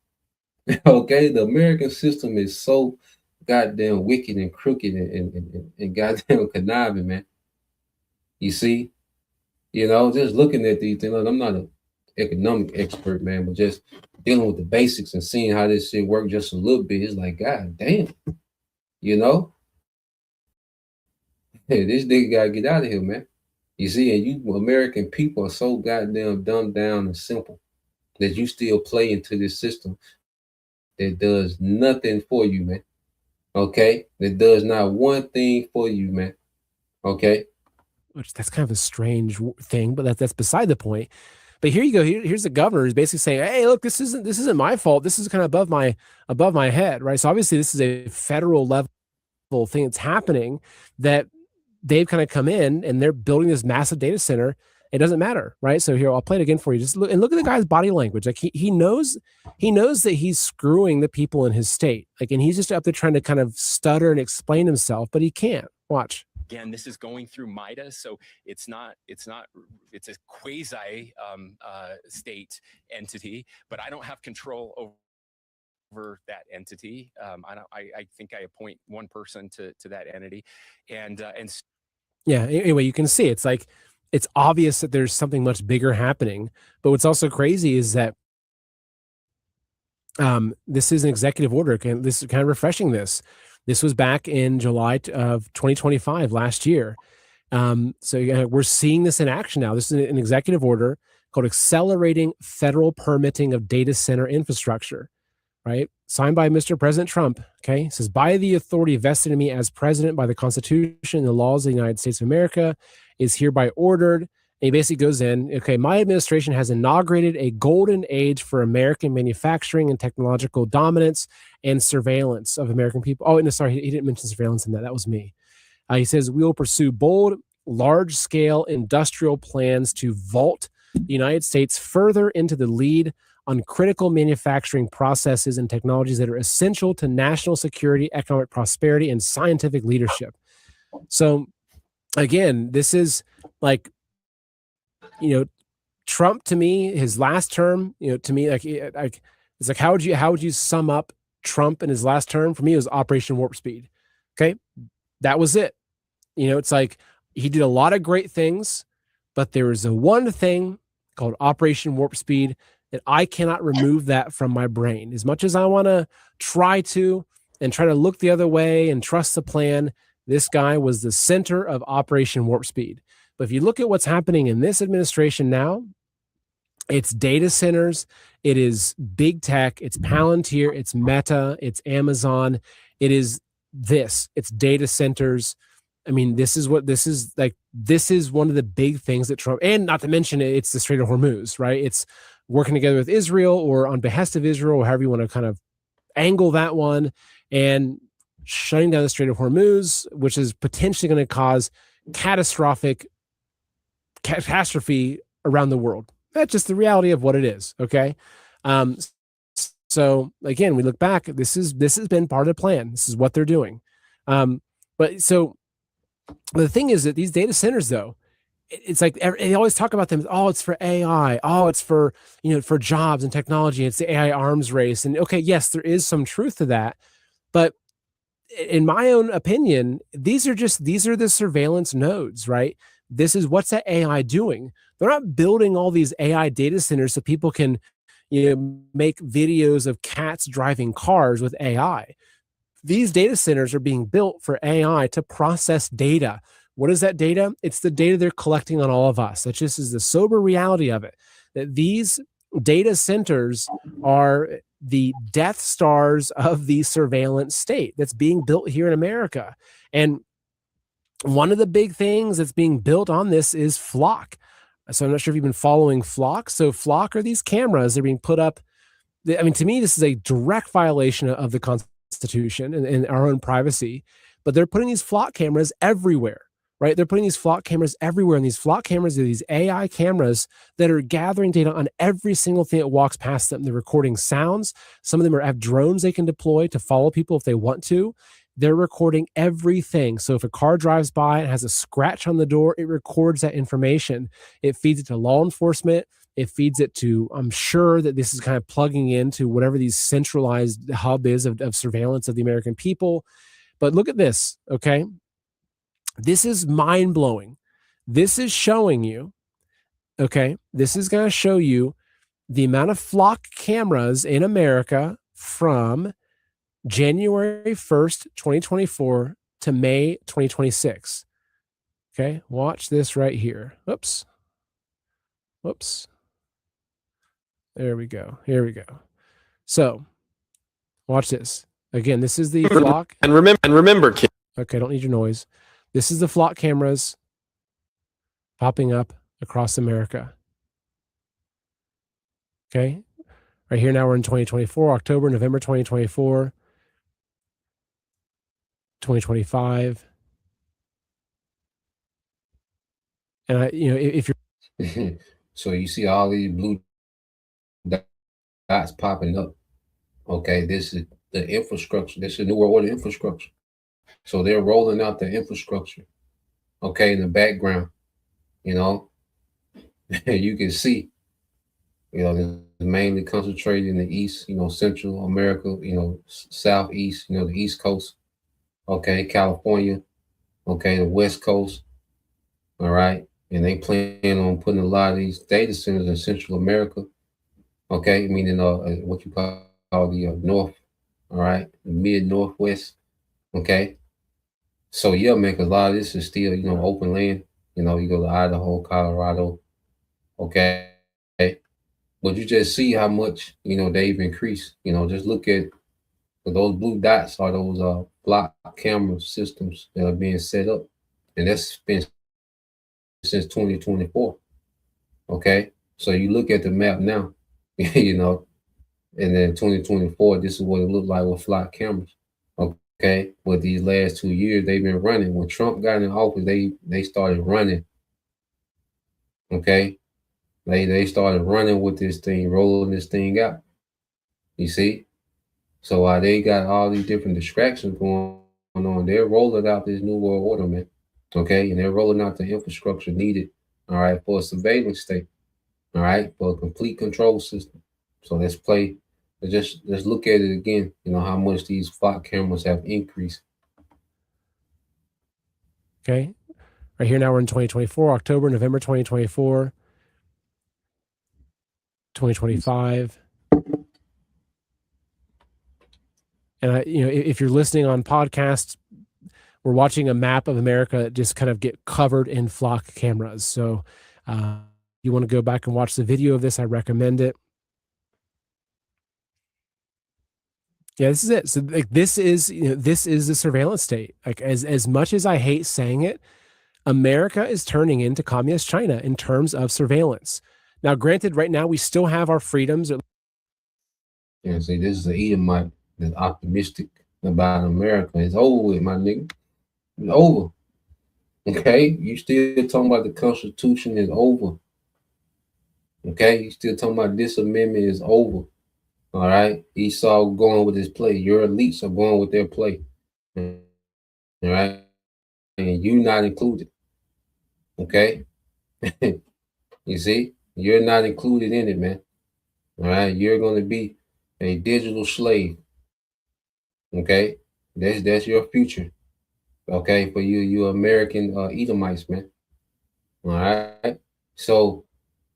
Okay, the American system is so goddamn wicked and crooked and goddamn conniving, man. You see, just looking at these things, I'm not an economic expert, man, but just dealing with the basics and seeing how this shit works just a little bit, it's like, god damn, hey, this nigga gotta get out of here, man. You see, and you American people are so goddamn dumbed down and simple that you still play into this system that does nothing for you, man. Okay, that does not one thing for you, man. Okay, which that's kind of a strange thing, but that's beside the point. But here you go. Here's the governor who's basically saying, "Hey, look, this isn't my fault. This is kind of above my head, right?" So obviously, this is a federal level thing that's happening that they've kind of come in and they're building this massive data center. It doesn't matter, right? So here, I'll play it again for you. Just look at the guy's body language. Like he knows that he's screwing the people in his state. Like, and he's just up there trying to kind of stutter and explain himself, but he can't. Watch. Again, this is going through MIDA, so it's a quasi state entity, but I don't have control over that entity. I think I appoint one person to that entity, and yeah. Anyway, you can see it's like it's obvious that there's something much bigger happening. But what's also crazy is that this is an executive order. This is kind of refreshing. This was back in July of 2025, last year. So we're seeing this in action now. This is an executive order called Accelerating Federal Permitting of Data Center Infrastructure, right? Signed by Mr. President Trump. Okay. It says, by the authority vested in me as president by the Constitution and the laws of the United States of America is hereby ordered. And he basically goes in, okay, my administration has inaugurated a golden age for American manufacturing and technological dominance and surveillance of American people. Oh, no, sorry, he didn't mention surveillance in that. That was me. He says, we will pursue bold, large-scale industrial plans to vault the United States further into the lead on critical manufacturing processes and technologies that are essential to national security, economic prosperity, and scientific leadership. So, again, this is like, Trump, to me, his last term, to me, like it's like, how would you sum up Trump in his last term? For me, it was Operation Warp Speed. Okay, that was it. It's like he did a lot of great things, but there is a one thing called Operation Warp Speed that I cannot remove that from my brain. As much as I want to try to look the other way and trust the plan, this guy was the center of Operation Warp Speed. But if you look at what's happening in this administration now, it's data centers, it is big tech, it's Palantir, it's Meta, it's Amazon, it is it's data centers. I mean, this is one of the big things that Trump, and not to mention it's the Strait of Hormuz, right? It's working together with Israel or on behest of Israel, or however you want to kind of angle that one, and shutting down the Strait of Hormuz, which is potentially going to cause catastrophe around the world. That's just the reality of what it is. Okay. So again, we look back, this has been part of the plan. This is what they're doing. But the thing is that these data centers, though, it's like they always talk about them. Oh, it's for AI. Oh, it's for, for jobs and technology. It's the AI arms race. And okay, yes, there is some truth to that, but in my own opinion, these are the surveillance nodes, right? This is what's that AI doing? They're not building all these AI data centers so people can, make videos of cats driving cars with AI. These data centers are being built for AI to process data. What is that data? It's the data they're collecting on all of us. That just is the sober reality of it. That these data centers are the Death Stars of the surveillance state that's being built here in America. And one of the big things that's being built on this is Flock. So I'm not sure if you've been following Flock. So Flock are these cameras that are being put up. I mean, to me, this is a direct violation of the Constitution and our own privacy. But they're putting these Flock cameras everywhere, right? They're putting these Flock cameras everywhere. And these Flock cameras are these AI cameras that are gathering data on every single thing that walks past them. They're recording sounds. Some of them have drones they can deploy to follow people if they want to. They're recording everything. So if a car drives by and has a scratch on the door, it records that information. It feeds it to law enforcement. It feeds it to, I'm sure that this is kind of plugging into whatever these centralized hub is of surveillance of the American people. But look at this, okay? This is mind-blowing. This is showing you, okay? This is going to show you the amount of Flock cameras in America from January 1st, 2024 to May 2026. Okay, watch this right here. Oops. Whoops. There we go. Here we go. So, watch this. Again, this is the Flock. And remember, kid. Okay, don't need your noise. This is the Flock cameras popping up across America. Okay, right here now we're in 2024, October, November 2024. 2025. And if you're so you see all these blue dots popping up. Okay, this is the infrastructure. This is New World Order infrastructure. So they're rolling out the infrastructure. Okay, in the background, you can see, it's mainly concentrated in the East, Central America, Southeast, the East Coast. Okay, California, okay, the West Coast, all right, and they plan on putting a lot of these data centers in Central America, okay, meaning what you call the North, all right, the Mid-Northwest, okay. So yeah, man, because a lot of this is still, open land. You go to Idaho, Colorado, okay, but you just see how much they've increased. Just look at those blue dots are those Flock camera systems that are being set up, and that's been since 2024. Okay, so you look at the map now, and then 2024, this is what it looked like with Flock cameras. Okay, but these last 2 years they've been running. When Trump got in office, they started running. Okay, they started running with this thing, rolling this thing out. You see, so while they got all these different distractions going on, they're rolling out this new world order, man. Okay, and they're rolling out the infrastructure needed, all right, for a surveillance state, all right, for a complete control system. So let's look at it again. How much these Flock cameras have increased. Okay, right here now we're in 2024, October, November 2024, 2025. And if you're listening on podcasts, we're watching a map of America just kind of get covered in Flock cameras. So you want to go back and watch the video of this, I recommend it. Yeah, this is it. So like this is the surveillance state. Like as much as I hate saying it, America is turning into communist China in terms of surveillance. Now, granted, right now we still have our freedoms. Yeah, see, this is an Edomite that's optimistic about America. It's over with, my nigga. It's over. Okay, you still talking about the Constitution is over. Okay, you still talking about this amendment is over. All right, Esau going with his play. Your elites are going with their play. All right, and you not included. Okay, you see, you're not included in it, man. All right, you're going to be a digital slave. Okay, That's your future. Okay, for you American Edomites, man. All right. So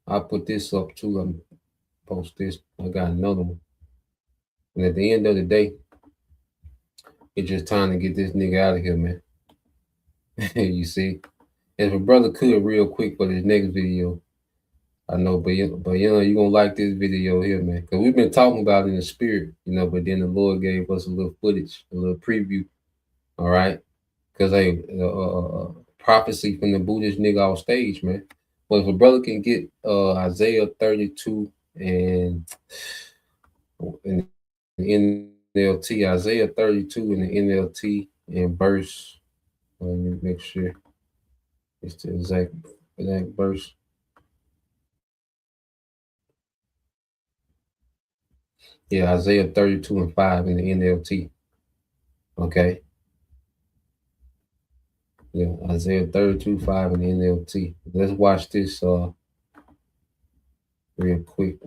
I put this up too. Post this. I got another one. And at the end of the day, it's just time to get this nigga out of here, man. You see? And if a brother could real quick for this next video, I know, but you know, you're gonna like this video here, man. Because we've been talking about it in the spirit, you know, but then the Lord gave us a little footage, a little preview. All right. Because hey, prophecy from the Buddhist nigga off stage, man. But if a brother can get Isaiah 32 and in the NLT, Isaiah 32 in the NLT and verse, let me make sure it's the exact verse. Yeah, Isaiah 32 and 5 in the NLT. Okay. Yeah, Isaiah 32, 5 in the NLT. Let's watch this real quick.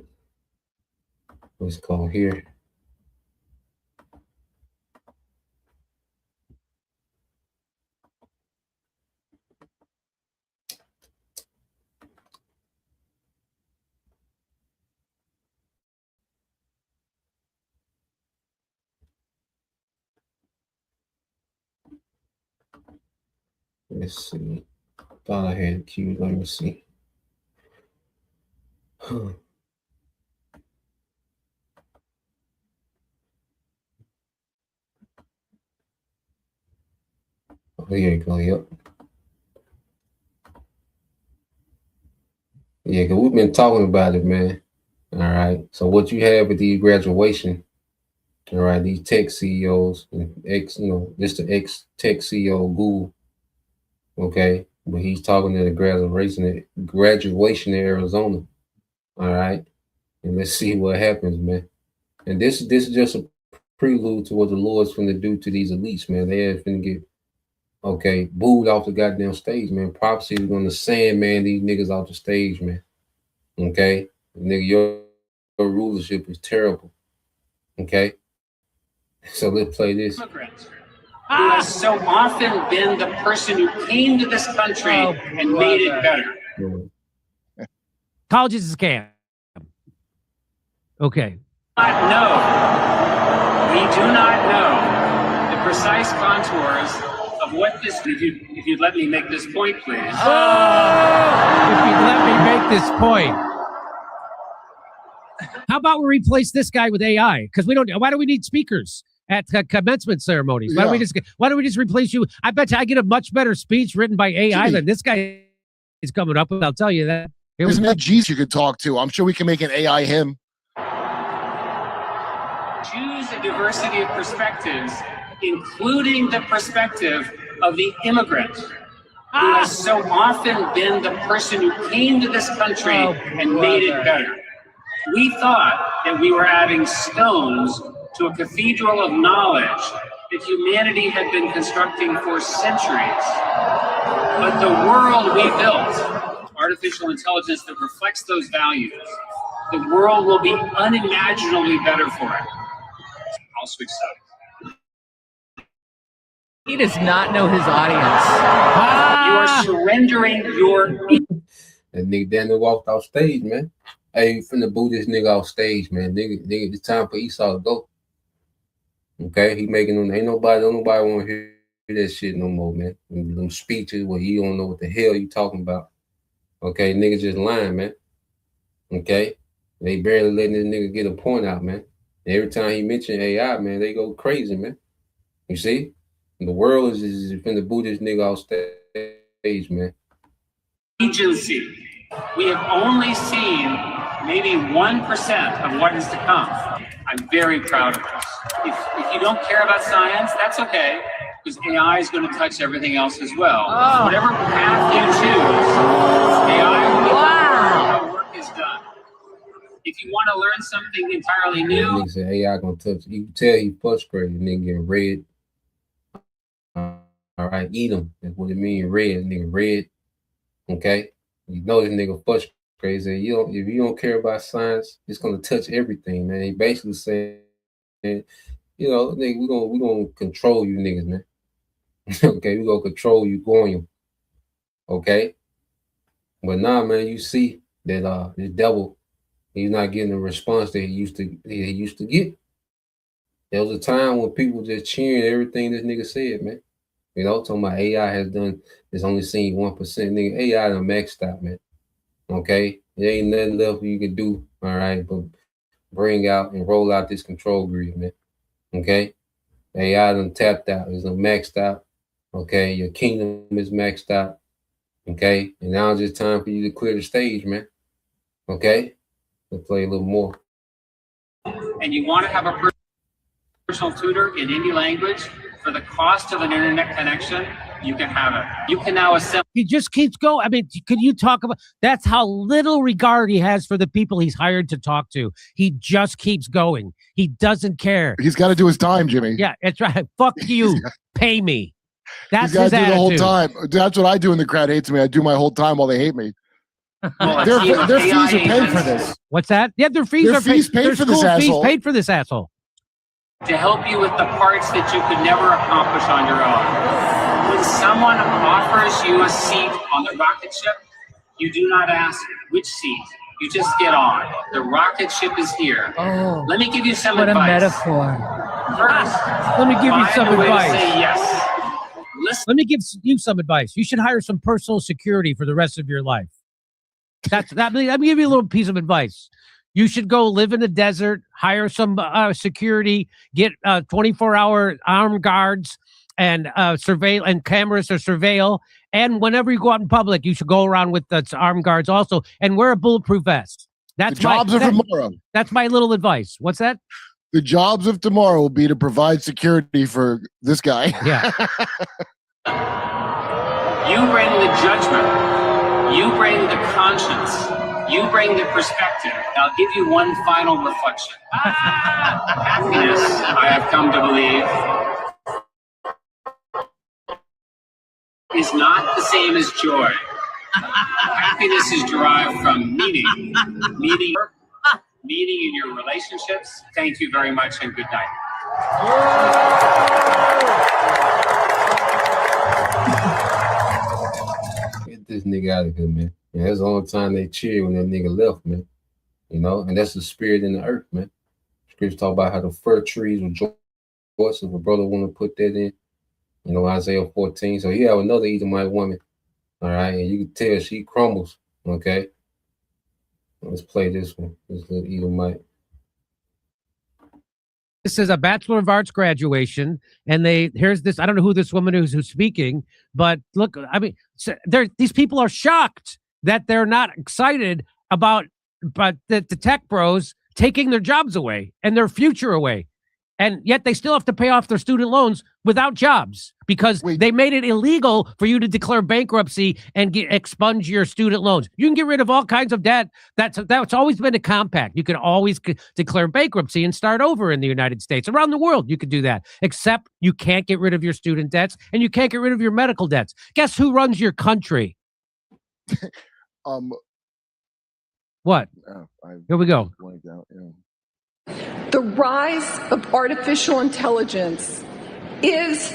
Let's go here. Let's see. Thought I had queued. Let me see. Oh, here you go. Yep. Yeah, because we've been talking about it, man. All right. So what you have with the graduation, all right, these tech CEOs and just the ex-tech CEO of Google, okay, but he's talking to the graduation in Arizona, all right, and let's see what happens, man. And this is just a prelude to what the Lord's finna do to these elites, man. They are finna get booed off the goddamn stage, man. Prophecy is gonna sandman these niggas off the stage, man. Okay, nigga, your rulership is terrible. Okay, so let's play this. Who has so often been the person who came to this country and made it better. College is a scam. Okay. No, we do not know the precise contours of what this. If you'd let me make this point, please. If you'd let me make this point. How about we replace this guy with AI? Because we don't. Why do we need speakers at commencement ceremonies? Why don't we just replace you? I bet you I get a much better speech written by AI than this guy is coming up with. I'll tell you that. There's no G's you could talk to. I'm sure we can make an AI him. Choose a diversity of perspectives, including the perspective of the immigrant, who has so often been the person who came to this country and made it better. We thought that we were adding stones to a cathedral of knowledge that humanity had been constructing for centuries. But the world we built, artificial intelligence that reflects those values, the world will be unimaginably better for it. I'll switch sides. He does not know his audience. You are surrendering your... That nigga Daniel walked off stage, man. Hey, finna boo this nigga off stage, man. Nigga, it's time for Esau to go. Okay, he making them. Don't nobody want to hear that shit no more, man. Them speeches where you don't know what the hell you talking about. Okay, niggas just lying, man. Okay, they barely letting this nigga get a point out, man. And every time he mention AI, man, they go crazy, man. You see, and the world is finna boo this nigga off stage, man. Agency. We have only seen maybe 1% of what is to come. I'm very proud of this. If you don't care about science, that's okay, because AI is going to touch everything else as well. Whatever path you choose, AI will be how work is done. If you want to learn something entirely new, nigga said AI gonna touch. You can tell he frustrated. Nigga getting red. All right, eat him. That's what it means. Red, nigga, red. Okay. You know this nigga frustrated. If you don't care about science, it's gonna touch everything, man. He basically saying you know, nigga, we gonna control you niggas, man. Okay, we gonna control you going you. Okay. But nah, man, you see that the devil, he's not getting the response that he used to get. There was a time when people just cheering everything this nigga said, man. You know, talking about AI has only seen 1%. Nigga, AI done maxed out, man. Okay? There ain't nothing left you can do, all right, but bring out and roll out this control grid, man. Okay? AI done tapped out, it's done maxed out. Okay, your kingdom is maxed out. Okay, and now it's just time for you to clear the stage, man. Okay, let's play a little more. And you want to have a personal tutor in any language for the cost of an internet connection, you can have it. You can now assemble. He just keeps going. I mean, could you talk about that's how little regard he has for the people he's hired to talk to. He just keeps going. He doesn't care. He's got to do his time, Jimmy. Yeah, that's right. Fuck you. Pay me. That's He's his got to do the whole attitude. time. That's what I do when the crowd hates me. I do my whole time while they hate me. Well, their fees are paid for this. What's that? Yeah, their fees are paid. Paid Their for this school fees asshole. paid for this asshole. To help you with the parts that you could never accomplish on your own. When someone offers you a seat on the rocket ship, you do not ask which seat. You just get on. The rocket ship is here. Oh, let me give you some what advice. a metaphor. First, Let me give you find some a way to advice. say yes. Let me give you some advice. You should hire some personal security for the rest of your life. Let me give you a little piece of advice. You should go live in the desert, hire some security, get 24-hour armed guards and surveil and cameras to surveil. And whenever you go out in public, you should go around with armed guards also and wear a bulletproof vest. That's The jobs of tomorrow. That's my little advice. What's that? The jobs of tomorrow will be to provide security for this guy. Yeah. You bring the judgment. You bring the conscience. You bring the perspective. I'll give you one final reflection. Happiness, I have come to believe, is not the same as joy. Happiness is derived from meaning in your relationships. Thank you very much and good night. Get this nigga out of here, man. And that's the only time they cheer when that nigga left, man. You know, and that's the spirit in the earth, man. Scriptures talk about how the fir trees rejoice. If a brother want to put that in, you know, Isaiah 14. So you have another Edomite woman, all right, and you can tell she crumbles, okay? Let's play this one, this little Edomite. This is a Bachelor of Arts graduation, and here's this. I don't know who this woman is who's speaking, but look, I mean, these people are shocked that they're not excited about the tech bros taking their jobs away and their future away. And yet they still have to pay off their student loans without jobs because they made it illegal for you to declare bankruptcy and expunge your student loans. You can get rid of all kinds of debt. That's always been a compact. You can always declare bankruptcy and start over in the United States. Around the world, you could do that, except you can't get rid of your student debts and you can't get rid of your medical debts. Guess who runs your country? What? Here we go. The rise of artificial intelligence is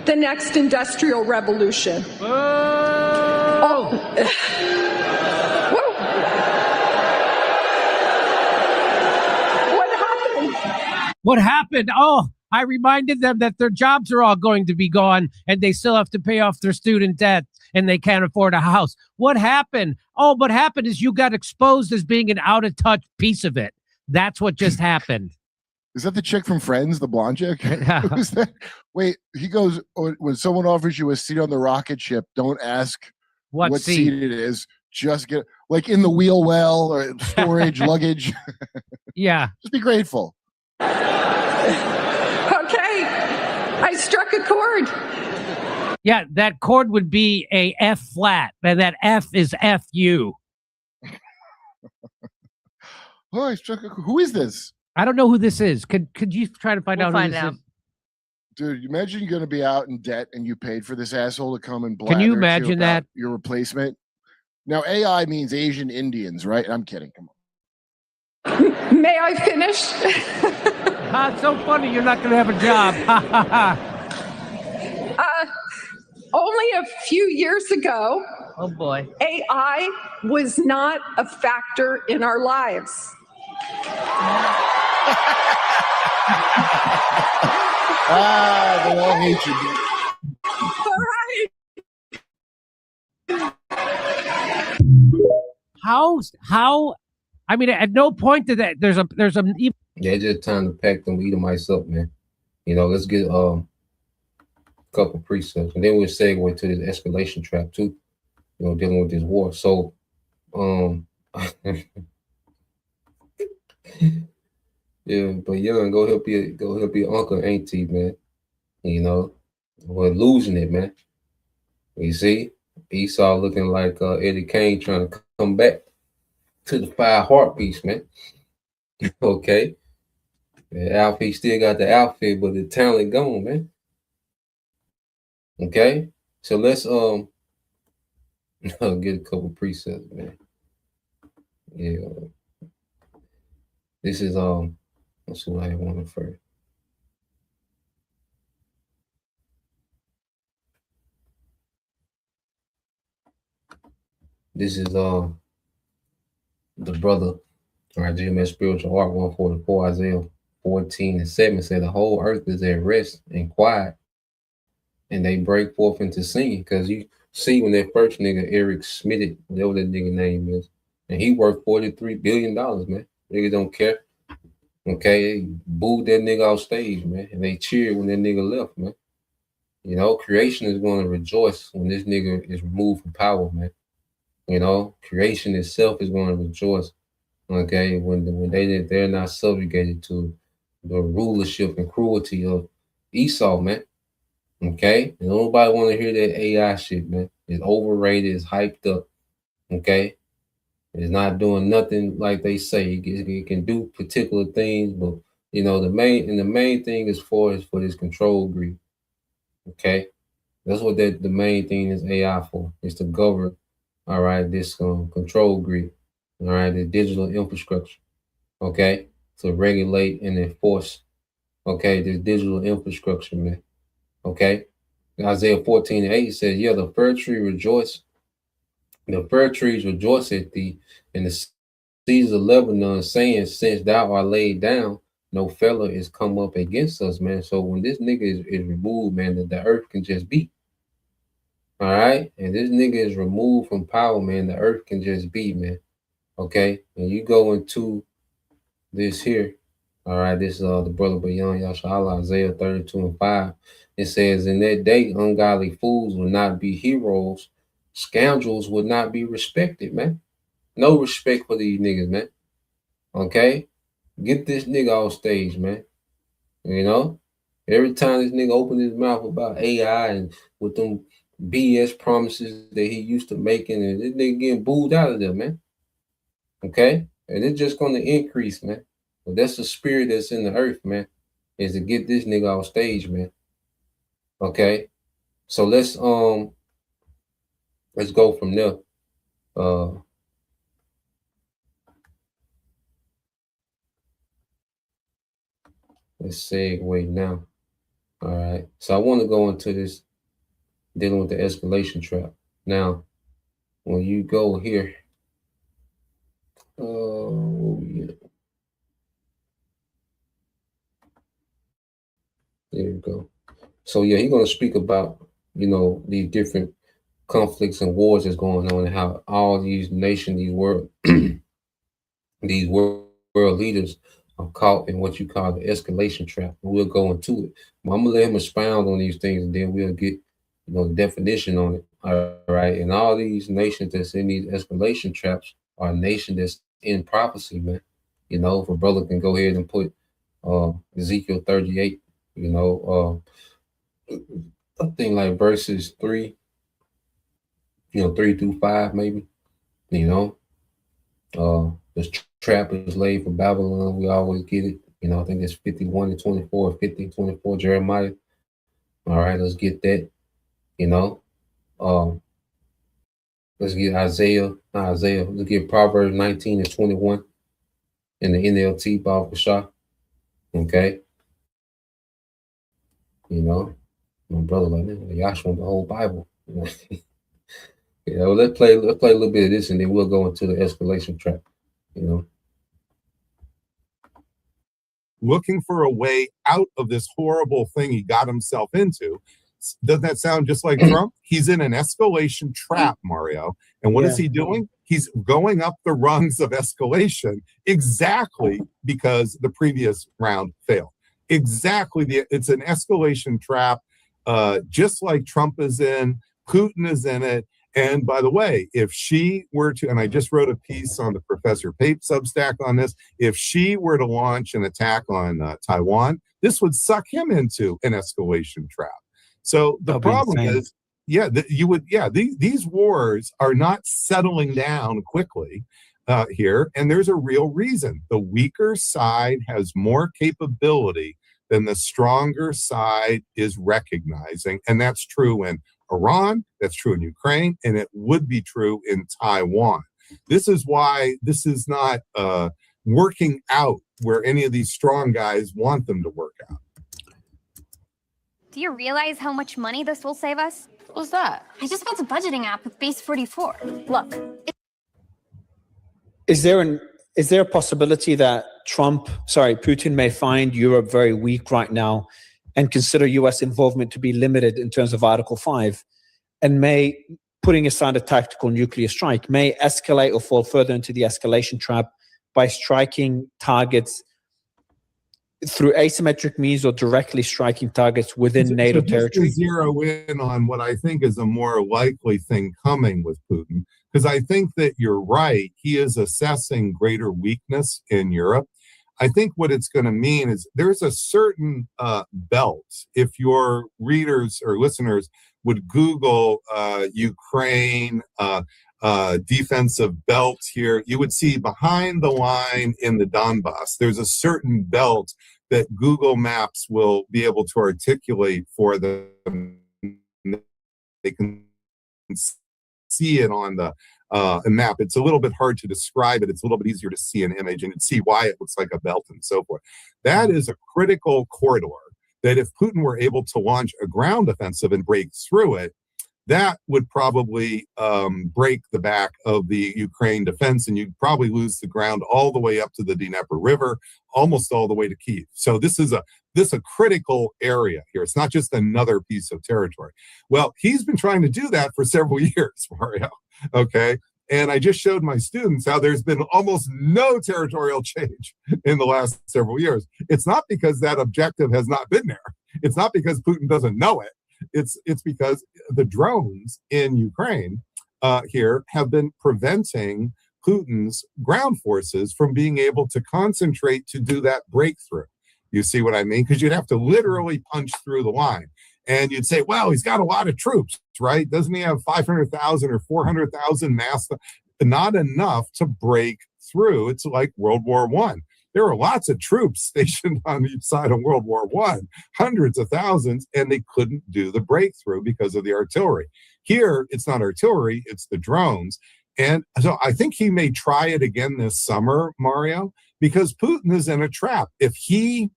the next industrial revolution. Oh. What happened? What happened? Oh, I reminded them that their jobs are all going to be gone and they still have to pay off their student debt and they can't afford a house. What happened? Oh, what happened is you got exposed as being an out-of-touch piece of it. That's what just happened. Is that the chick from Friends, the blonde chick? Who's that? Wait, he goes, when someone offers you a seat on the rocket ship, don't ask what seat it is. Just get, like in the wheel well or storage, luggage. Yeah. Just be grateful. Okay, I struck a chord. Yeah, that chord would be a F flat, and that F is F-U. Oh, I struck who is this? I don't know who this is. Could you try to find out who this is? Dude, imagine you're going to be out in debt and you paid for this asshole to come and blather Can you to imagine about that? your replacement? Now, AI means Asian Indians, right? I'm kidding. Come on. May I finish? It's so funny you're not going to have a job. Only a few years ago, Oh boy. AI was not a factor in our lives. They all hate you. All right. How? I mean, at no point did that. There's a. Yeah, just time to pack them Edomites up, man. You know, let's get a couple precepts, and then we'll segue to this escalation trap too. You know, dealing with this war. So, yeah, but young, go help your uncle, auntie, man. You know, we're losing it, man. You see, Esau looking like Eddie Kane trying to come back to the 5 heartbeats, man. Okay, Alfie still got the outfit, but the talent gone, man. Okay, so let's get a couple precepts, man. Yeah, this is let's see what I want first. This is the brother, all right, GMS Spiritual Art 144, Isaiah 14:7 said the whole earth is at rest and quiet, and they break forth into singing. Because you see when that first nigga, Eric Schmidt, whatever that nigga name is, and he worked $43 billion, man. Niggas don't care. Okay, they booed that nigga off stage, man, and they cheered when that nigga left, man. You know, creation is going to rejoice when this nigga is removed from power, man. You know, creation itself is going to rejoice. Okay, when they're not subjugated to the rulership and cruelty of Esau, man. Okay, and nobody want to hear that AI shit, man. It's overrated, it's hyped up. Okay, it's not doing nothing like they say. It can do particular things, but you know the main thing is for this control greed. Okay, that's what the main thing is AI for. Is to govern. All right, this control grid. All right, the digital infrastructure. Okay, to regulate and enforce. Okay, this digital infrastructure, man. Okay, Isaiah 14:8 says, "Yeah, the fir tree rejoice. The fir trees rejoice at thee, and the cedars of Lebanon, saying, since thou art laid down, no fella is come up against us, man." So when this nigga is removed, man, the earth can just be. All right, and this nigga is removed from power, man. The earth can just be, man. Okay, and you go into this here. All right, this is the brother Bayan Yashala, Isaiah 32:5. It says, "In that day, ungodly fools will not be heroes, scoundrels would not be respected, man. No respect for these niggas, man. Okay, get this nigga off stage, man. You know, every time this nigga open his mouth about AI and with them BS promises that he used to making, and this nigga getting booed out of there, man. Okay, and it's just going to increase, man. But that's the spirit that's in the earth, man, is to get this nigga off stage, man. Okay, so let's go from there. Let's segue now. All right, so I want to go into this dealing with the escalation trap. Now, when you go here, yeah. There you go. So yeah, he's gonna speak about, you know, these different conflicts and wars that's going on and how all these nations, these world leaders are caught in what you call the escalation trap. And we'll go into it. But I'm gonna let him expound on these things, and then we'll get, you know, the definition on it. All right. And all these nations that's in these escalation traps are a nation that's in prophecy, man. You know, if a brother can go ahead and put Ezekiel 38, you know, I think like verses 3, you know, 3-5 maybe, you know. The trap is laid for Babylon. We always get it. You know, I think it's 51-24, 50-24, Jeremiah. All right, let's get that. You know, let's get Isaiah. Let's get Proverbs 19-21. in the NLT Baruch Shah. Okay. You know, my brother like, man, Yash want the whole Bible. Well, let's play a little bit of this, and then we'll go into the escalation trap. You know, looking for a way out of this horrible thing he got himself into. Doesn't that sound just like Trump? He's in an escalation trap, Mario. And what is he doing? He's going up the rungs of escalation exactly because the previous round failed. Exactly. It's an escalation trap, just like Trump is in, Putin is in it. And by the way, if she were to, and I just wrote a piece on the Professor Pape Substack on this, if she were to launch an attack on Taiwan, this would suck him into an escalation trap. So the problem is, these wars are not settling down quickly here. And there's a real reason. The weaker side has more capability than the stronger side is recognizing. And that's true in Iran, that's true in Ukraine, and it would be true in Taiwan. This is why this is not working out where any of these strong guys want them to work out. Do you realize how much money this will save us? What's that? I just built a budgeting app with Base 44. Look. Is there a possibility that Putin may find Europe very weak right now and consider US involvement to be limited in terms of Article 5, and may, putting aside a tactical nuclear strike, may escalate or fall further into the escalation trap by striking targets through asymmetric means or directly striking targets within NATO territory? Just to zero in on what I think is a more likely thing coming with Putin, because I think that you're right. He is assessing greater weakness in Europe. I think what it's going to mean is there's a certain belt. If your readers or listeners would Google Ukraine defensive belt here, you would see behind the line in the Donbass, there's a certain belt that Google Maps will be able to articulate for them. They can see it on the map. It's a little bit hard to describe it. It's a little bit easier to see an image and see why it looks like a belt and so forth. That is a critical corridor that if Putin were able to launch a ground offensive and break through it, that would probably break the back of the Ukraine defense, and you'd probably lose the ground all the way up to the Dnieper River, almost all the way to Kyiv. So this is a critical area here. It's not just another piece of territory. Well, he's been trying to do that for several years, Mario. Okay. And I just showed my students how there's been almost no territorial change in the last several years. It's not because that objective has not been there. It's not because Putin doesn't know it. It's because the drones in Ukraine here have been preventing Putin's ground forces from being able to concentrate to do that breakthrough. You see what I mean? Because you'd have to literally punch through the line. And you'd say, well, he's got a lot of troops, right? Doesn't he have 500,000 or 400,000 mass? Not enough to break through. It's like World War I. There were lots of troops stationed on each side of World War I, hundreds of thousands, and they couldn't do the breakthrough because of the artillery. Here, it's not artillery, it's the drones. And so I think he may try it again this summer, Mario, because Putin is in a trap. If he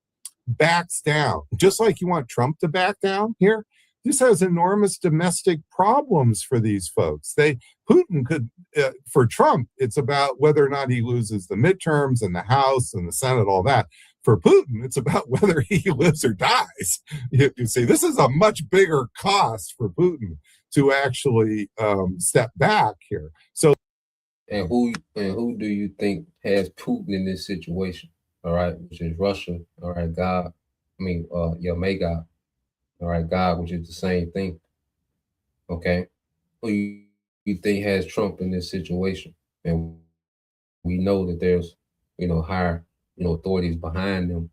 backs down, just like you want Trump to back down here, this has enormous domestic problems for these folks. Putin could, for Trump, it's about whether or not he loses the midterms and the House and the Senate, all that. For Putin, it's about whether he lives or dies. You see, this is a much bigger cost for Putin to actually step back here. So, and who do you think has Putin in this situation? All right, which is Russia. All right, God. May God. All right, God, which is the same thing. Okay, who you think has Trump in this situation? And we know that there's, higher, authorities behind them.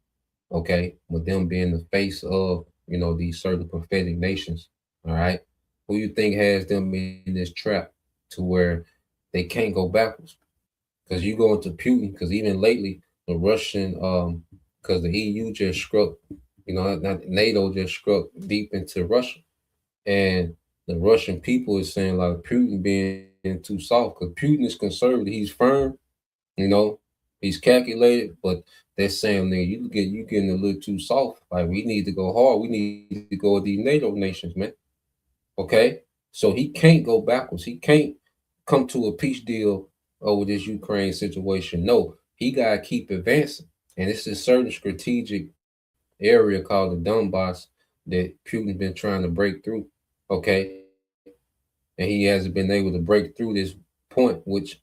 Okay, with them being the face of, these certain prophetic nations. All right, who you think has them in this trap to where they can't go backwards? Because you go into Putin, because even lately the Russian, because the EU just struck. NATO just struck deep into Russia, and the Russian people is saying like Putin being too soft because Putin is conservative, he's firm, He's calculated, but they're saying, nigga, you getting a little too soft. Like, we need to go hard. We need to go with these NATO nations, man. Okay? So he can't go backwards. He can't come to a peace deal over this Ukraine situation. No, he gotta keep advancing. And it's a certain strategic area called the Donbass that Putin's been trying to break through. Okay. And he hasn't been able to break through this point, which,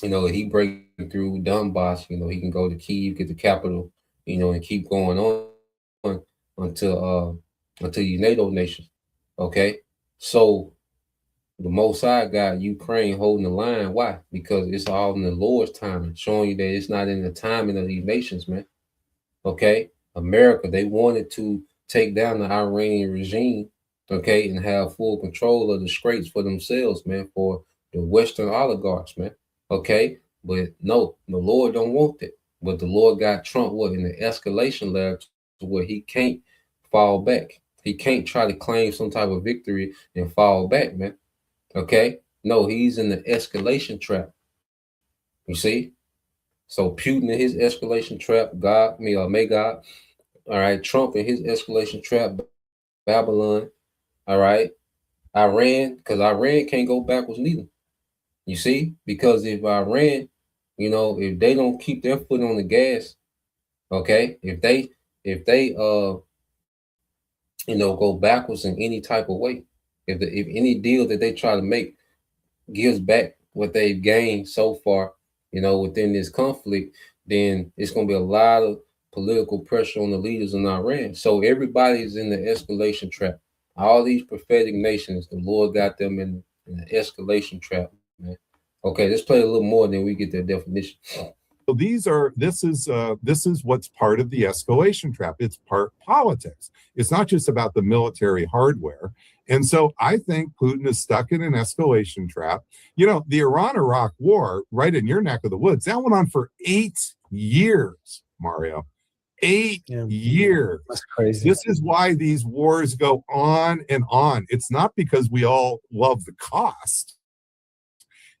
he break through Donbass, he can go to Kyiv, get the capital, and keep going on until you NATO nations. Okay. So the Most High got Ukraine holding the line. Why? Because it's all in the Lord's timing, showing you that it's not in the timing of these nations, man. Okay. America, they wanted to take down the Iranian regime, okay, and have full control of the straits for themselves, man, for the Western oligarchs, man. Okay. But no, the Lord don't want that. But the Lord got Trump in the escalation lab to where he can't fall back. He can't try to claim some type of victory and fall back, man. Okay. No, he's in the escalation trap. You see? So Putin in his escalation trap, may God. All right, Trump in his escalation trap, Babylon. All right, Iran, because Iran can't go backwards neither. You see, because if Iran, if they don't keep their foot on the gas, okay, if they go backwards in any type of way, if any deal that they try to make gives back what they've gained so far, within this conflict, then it's going to be a lot of political pressure on the leaders in Iran. So everybody's in the escalation trap. All these prophetic nations, the Lord got them in the escalation trap, man. Okay, let's play a little more, then we get their definition. So this is what's part of the escalation trap. It's part politics. It's not just about the military hardware. And so I think Putin is stuck in an escalation trap. The Iran-Iraq war, right in your neck of the woods, that went on for 8 years, Mario. 8 years. That's crazy. This is why these wars go on and on. It's not because we all love the cost.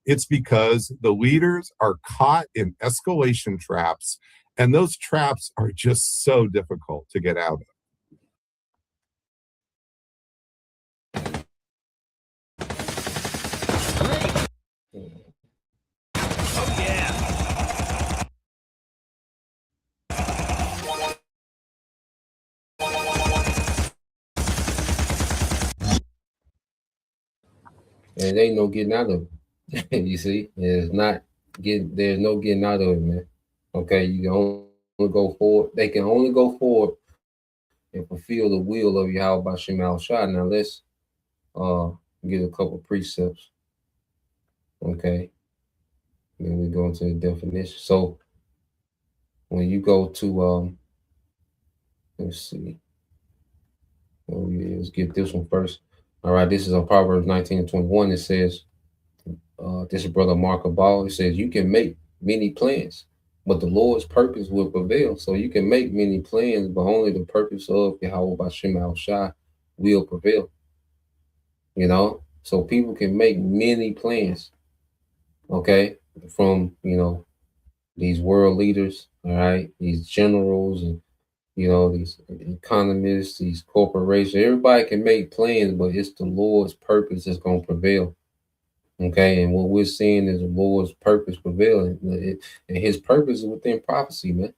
It's because the leaders are caught in escalation traps, and those traps are just so difficult to get out of. And ain't no getting out of it. You see, there's no getting out of it, man. Okay, you can only go forward. They can only go forward and fulfill the will of Yahweh Bashim Al Shah. Now let's get a couple precepts. Okay. Then we go into the definition. So when you go to let's see. Let's get this one first. All right, this is on Proverbs 19:21. It says, this is Brother Mark Abal. It says, you can make many plans, but the Lord's purpose will prevail. So you can make many plans, but only the purpose of Yahweh Bashim Al Shah will prevail. So people can make many plans, okay, from, these world leaders, all right, these generals and, these economists, these corporations, everybody can make plans, but it's the Lord's purpose that's going to prevail. Okay, and what we're seeing is the Lord's purpose prevailing, and his purpose is within prophecy, man.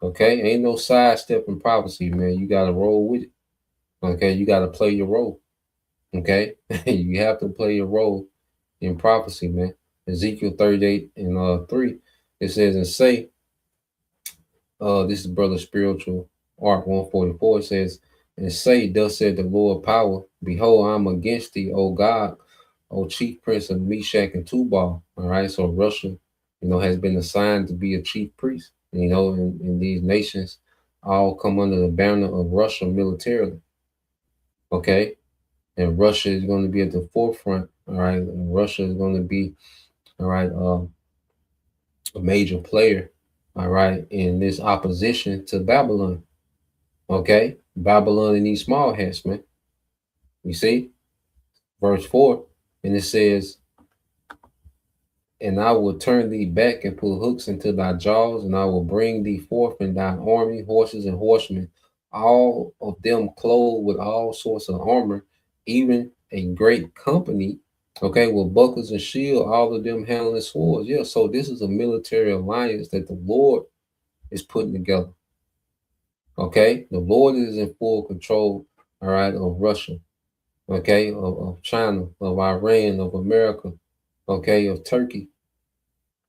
Okay, ain't no sidestepping prophecy, man. You got to roll with it. Okay, you got to play your role. Okay, you have to play your role in prophecy, man. Ezekiel 38 and 3, it says, and say, this is Brother Spiritual Ark 144. It says, and say, thus said the Lord power, behold, I'm against thee, O God, O chief prince of Meshach and Tubal. All right, so Russia, has been assigned to be a chief priest. And these nations all come under the banner of Russia militarily. Okay, and Russia is going to be at the forefront. All right, and Russia is going to be, all right, a major player, all right, in this opposition to Babylon. Okay, Babylon and these small hats, man. You see, verse 4, and it says, And I will turn thee back and put hooks into thy jaws, and I will bring thee forth in thine army, horses and horsemen, all of them clothed with all sorts of armor, even a great company, okay, with bucklers and shield, all of them handling swords. Yeah, so this is a military alliance that the Lord is putting together. Okay, the Lord is in full control, all right, of Russia, okay, of China, of Iran, of America, okay, of Turkey.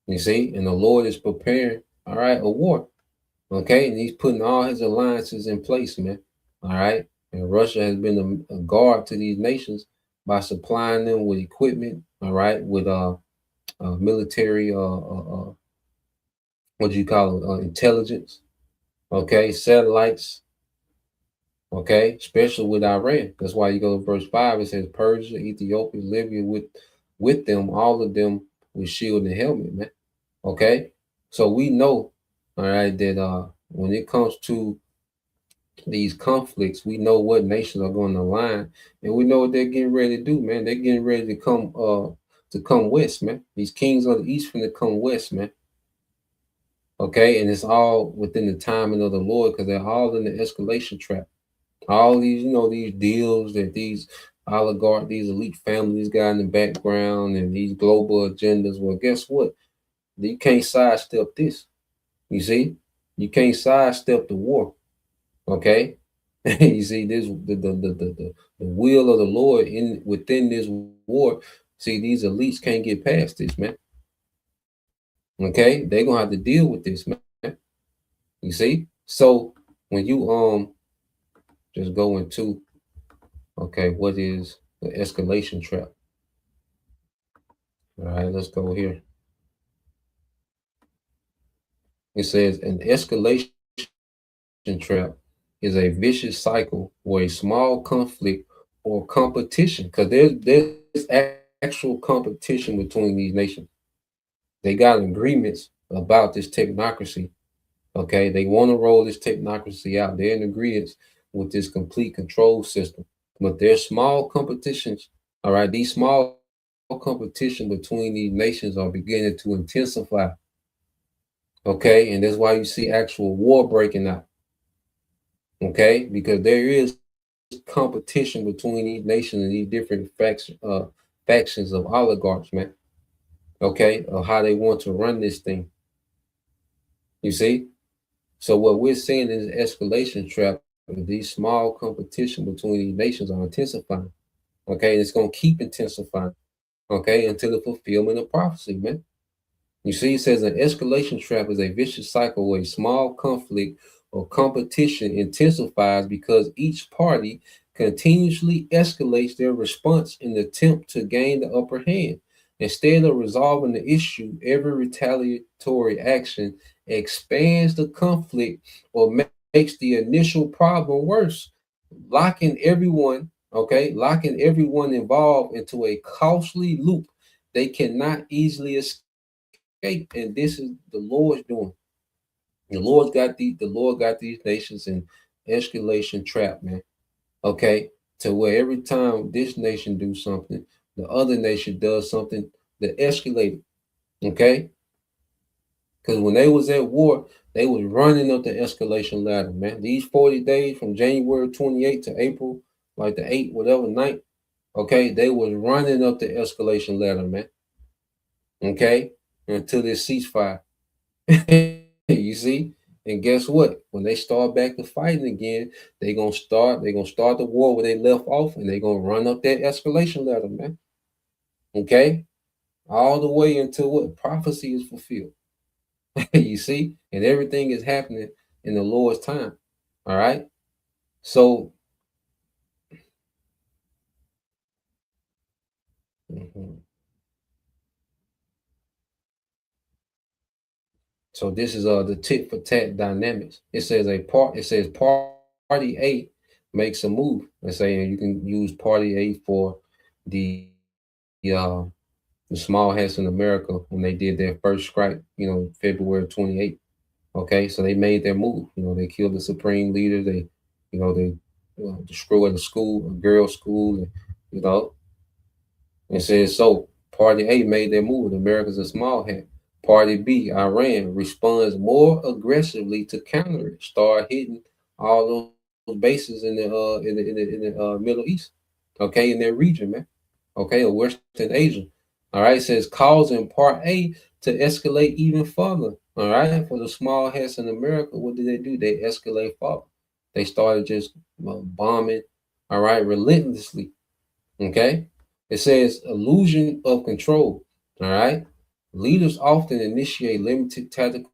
You see, and the Lord is preparing, all right, a war. Okay, and he's putting all his alliances in place, man. All right. And Russia has been a guard to these nations by supplying them with equipment, all right, with military what do you call it? Intelligence, okay, satellites, okay, especially with Iran. That's why you go to verse 5, it says Persia, Ethiopia, Libya with them, all of them with shield and helmet, man. Okay. So we know, all right, that when it comes to these conflicts, we know what nations are going to align, and we know what they're getting ready to do, man. They're getting ready to come west, man. These kings of the east finna come west, man. Okay, and it's all within the timing of the Lord, because they're all in the escalation trap. All these, these deals that these oligarchs, these elite families got in the background, and these global agendas. Well, guess what? You can't sidestep this. You see, you can't sidestep the war. Okay, you see this the will of the Lord in within this war. See, these elites can't get past this, man. Okay, they're gonna have to deal with this, man. You see, so when you just go into what is the escalation trap? All right, let's go here. It says an escalation trap is a vicious cycle where a small conflict or competition, because there's actual competition between these nations. They got agreements about this technocracy. Okay, they want to roll this technocracy out. They're in agreement with this complete control system. But there's small competitions. All right, these small competition between these nations are beginning to intensify. Okay, and that's why you see actual war breaking out. Okay, because there is competition between these nations and these different factions of oligarchs, man. Okay, of how they want to run this thing. You see? So what we're seeing is escalation trap. These small competition between these nations are intensifying. Okay, and it's gonna keep intensifying. Okay, until the fulfillment of prophecy, man. You see, it says an escalation trap is a vicious cycle where a small conflict or competition intensifies because each party continuously escalates their response in the attempt to gain the upper hand. Instead of resolving the issue, every retaliatory action expands the conflict or makes the initial problem worse, locking everyone involved into a costly loop they cannot easily escape. And this is the Lord's doing. The Lord got these nations in escalation trap, man. Okay, to where every time this nation do something, the other nation does something that escalated. Okay, because when they was at war, they was running up the escalation ladder, man. These 40 days from January 28th to April, like the 8th, whatever night, okay, they was running up the escalation ladder, man. Okay, until this ceasefire. You see? And guess what? When they start back to fighting again, they're gonna start the war where they left off, and they're gonna run up that escalation ladder, man. Okay? All the way until what prophecy is fulfilled. You see? And everything is happening in the Lord's time. All right. So mhm. So this is the tit for tat dynamics. It says party A makes a move. Let's say you can use party A for the uh the small hats in America when they did their first strike, February 28th. Okay, so they made their move. They killed the supreme leader. They destroyed a school, a girls' school, and it says so Party A made their move. America's a small hat. Party B, Iran, responds more aggressively to counter it. Start hitting all those bases in the Middle East, okay, in that region, man, okay, or Western Asia. All right, it says causing Part A to escalate even further. All right, for the small hats in America, what did they do? They escalate further. They started just bombing, all right, relentlessly. Okay, it says illusion of control. All right, leaders often initiate limited tactical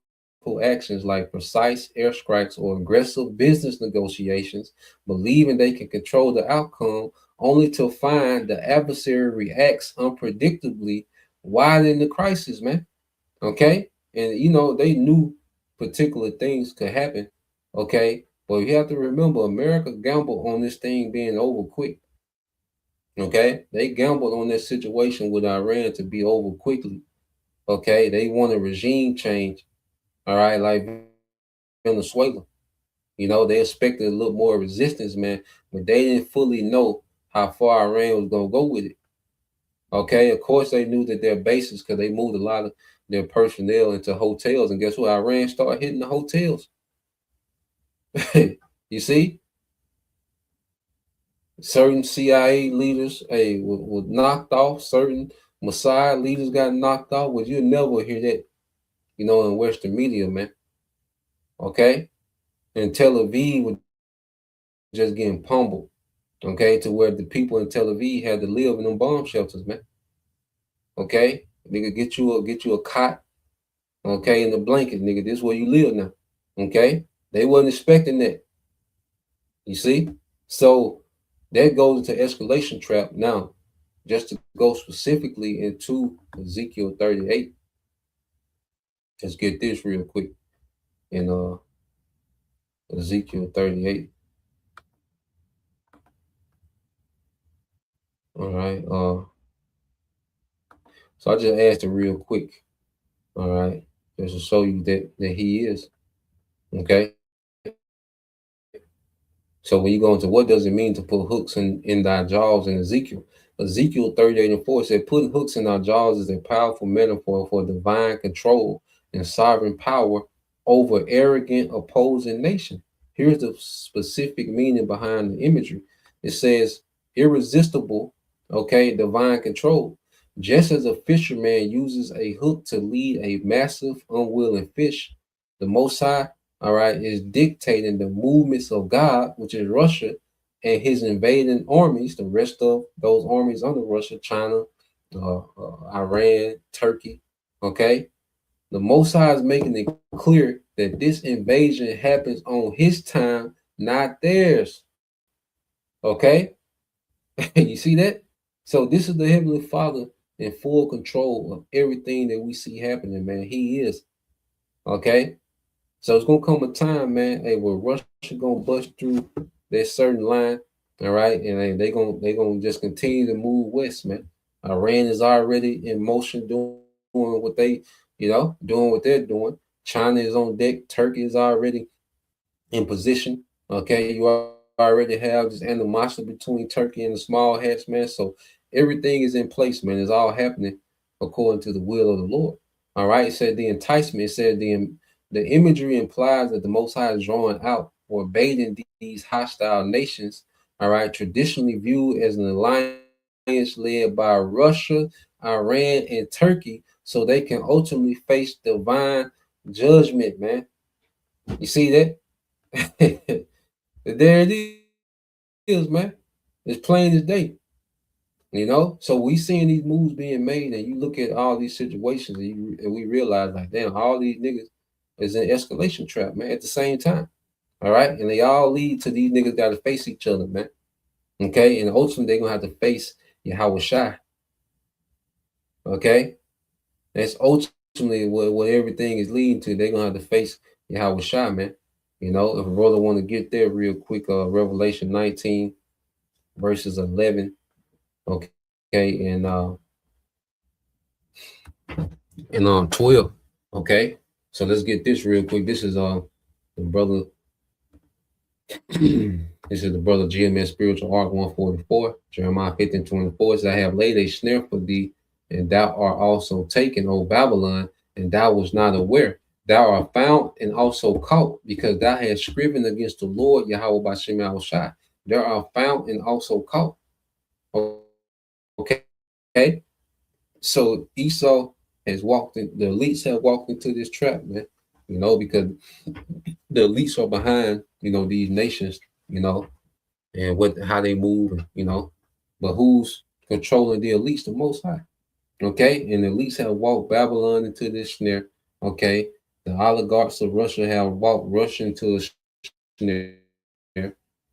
actions like precise airstrikes or aggressive business negotiations, believing they can control the outcome, only to find the adversary reacts unpredictably, widening the crisis, man. Okay, and you know they knew particular things could happen. Okay, but you have to remember, America gambled on this thing being over quick. Okay, they gambled on that situation with Iran to be over quickly. Okay, they want a regime change. All right, like Venezuela. You know, they expected a little more resistance, man, but they didn't fully know how far Iran was gonna go with it. Okay, of course they knew that their bases, because they moved a lot of their personnel into hotels, and guess what? Iran started hitting the hotels. You see, certain CIA leaders, were knocked off. Certain Mossad leaders got knocked off. But you'll never hear that, you know, in Western media, man. Okay, and Tel Aviv was just getting pummeled. Okay, to where the people in Tel Aviv had to live in them bomb shelters, man. Okay, nigga, get you a cot. Okay, in the blanket, nigga. This is where you live now. Okay, they wasn't expecting that. You see, so that goes into escalation trap. Now, just to go specifically into Ezekiel 38, let's get this real quick. In Ezekiel 38. All right. So I just asked it real quick. All right, just to show you that he is. Okay. So when you go into what does it mean to put hooks in thy jaws in Ezekiel? Ezekiel 38:4 said, putting hooks in our jaws is a powerful metaphor for divine control and sovereign power over arrogant opposing nation. Here's the specific meaning behind the imagery. It says irresistible, okay, divine control. Just as a fisherman uses a hook to lead a massive, unwilling fish, the Most High, all right, is dictating the movements of God, which is Russia, and his invading armies, the rest of those armies under Russia, China, Iran, Turkey, okay? The Most High is making it clear that this invasion happens on his time, not theirs, okay? You see that? So this is the Heavenly Father in full control of everything that we see happening, man. He is, okay? So it's gonna come a time, man. Hey, where Russia gonna bust through that certain line, all right, and they gonna just continue to move west, man. Iran is already in motion, doing what they, doing what they're doing. China is on deck. Turkey is already in position. Okay, you already have this animosity between Turkey and the small hats, man. So everything is in place, man. It's all happening according to the will of the Lord. All right. It said the enticement. It said the imagery implies that the Most High is drawing out or baiting these hostile nations. All right, traditionally viewed as an alliance led by Russia, Iran, and Turkey, so they can ultimately face divine judgment, man. You see that? There it is, man. It's plain as day. So we seeing these moves being made, and you look at all these situations, and we realize, like, damn, all these niggas is an escalation trap, man, at the same time. All right, and they all lead to these niggas got to face each other, man. Okay, and ultimately they're gonna have to face Yahweh Shai. Okay, that's ultimately what everything is leading to. They're gonna have to face Yahweh Shai, man. If a brother want to get there real quick, Revelation 19 verses 11. Okay, and 12. Okay, so let's get this real quick. This is the brother. This is the brother GMS Spiritual Arc 144, Jeremiah 15:24. Says, I have laid a snare for thee and thou art also taken, O Babylon, and thou was not aware. Thou art found and also caught, because thou hast striven against the Lord Yahweh Bashem Shai. Thou art found and also caught. Okay. So Esau has walked in, the elites have walked into this trap, man. Because the elites are behind, these nations, and how they move, but who's controlling the elites? The Most High. Okay, and the elites have walked Babylon into this snare. Okay, the oligarchs of Russia have walked Russia into a snare.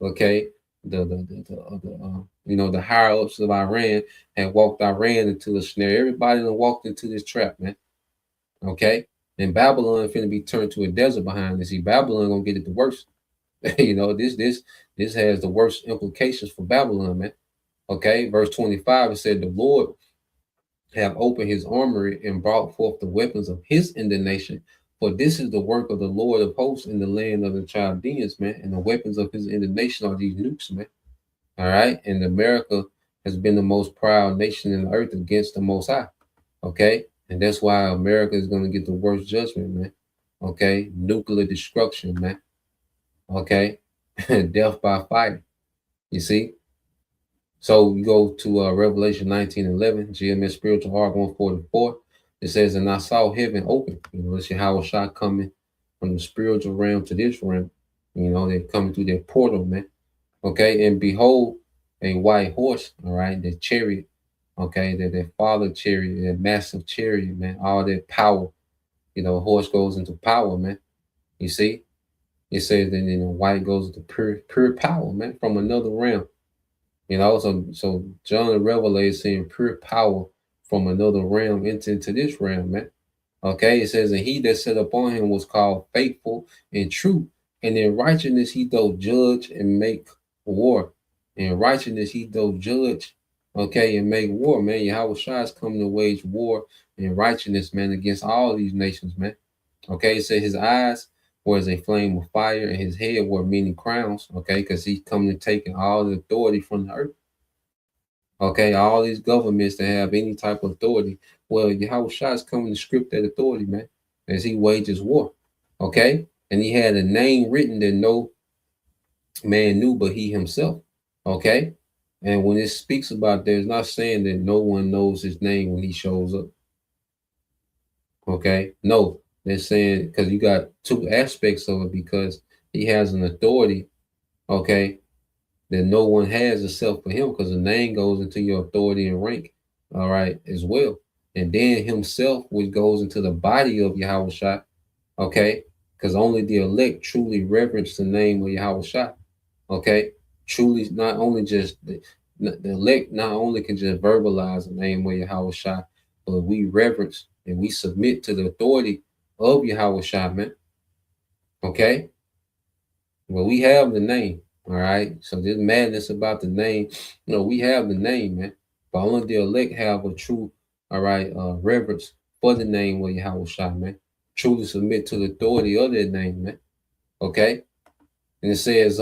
Okay, the higher ups of Iran have walked Iran into a snare. Everybody done walked into this trap, man. Okay, and Babylon finna be turned to a desert behind this. See, Babylon gonna get it the worst. This has the worst implications for Babylon, man. Okay, verse 25, it said, the Lord have opened his armory and brought forth the weapons of his indignation. For this is the work of the Lord of hosts in the land of the Chaldeans, man. And the weapons of his indignation are these nukes, man. All right. And America has been the most proud nation in the earth against the Most High. Okay. And that's why America is going to get the worst judgment, man. Okay. Nuclear destruction, man. Okay. Death by fire. You see? So we go to Revelation 19:11, GMS Spiritual Heart 144. It says, and I saw heaven open. It's Yahweh Shai coming from the spiritual realm to this realm. They're coming through their portal, man. Okay, and behold, a white horse, all right, the chariot, okay, their father chariot, their massive chariot, man, all that power. Horse goes into power, man. You see? It says that white goes into pure power, man, from another realm. So John the Revelator is seeing pure power from another realm into this realm, man. Okay, it says, and he that sat upon him was called faithful and true, and in righteousness he doth judge and make war. In righteousness he doth judge, okay, and make war, man. Yahweh Shai is coming to wage war in righteousness, man, against all these nations, man. Okay, it said his eyes were as a flame of fire, and his head wore many crowns, okay, because he's coming to taking all the authority from the earth. Okay, all these governments that have any type of authority, well, Yahweh Shai is coming to script that authority, man, as he wages war. Okay, and he had a name written that no man knew but he himself. Okay, and when it speaks about that, it's not saying that no one knows his name when he shows up. Okay, no, they're saying because you got two aspects of it, because he has an authority, okay, that no one has except for him, because the name goes into your authority and rank, all right, as well. And then himself, which goes into the body of Yahweh Shai, okay, because only the elect truly reverence the name of Yahweh Shai, okay, truly, not only just the elect not only can just verbalize the name of Yahweh Shai, but we reverence and we submit to the authority of Yahweh Shai, man. Okay? Well, we have the name, all right? So this madness about the name, we have the name, man. But only the elect have a true, all right, reverence for the name of Yahweh Shai, man. Truly submit to the authority of that name, man. Okay? And it says,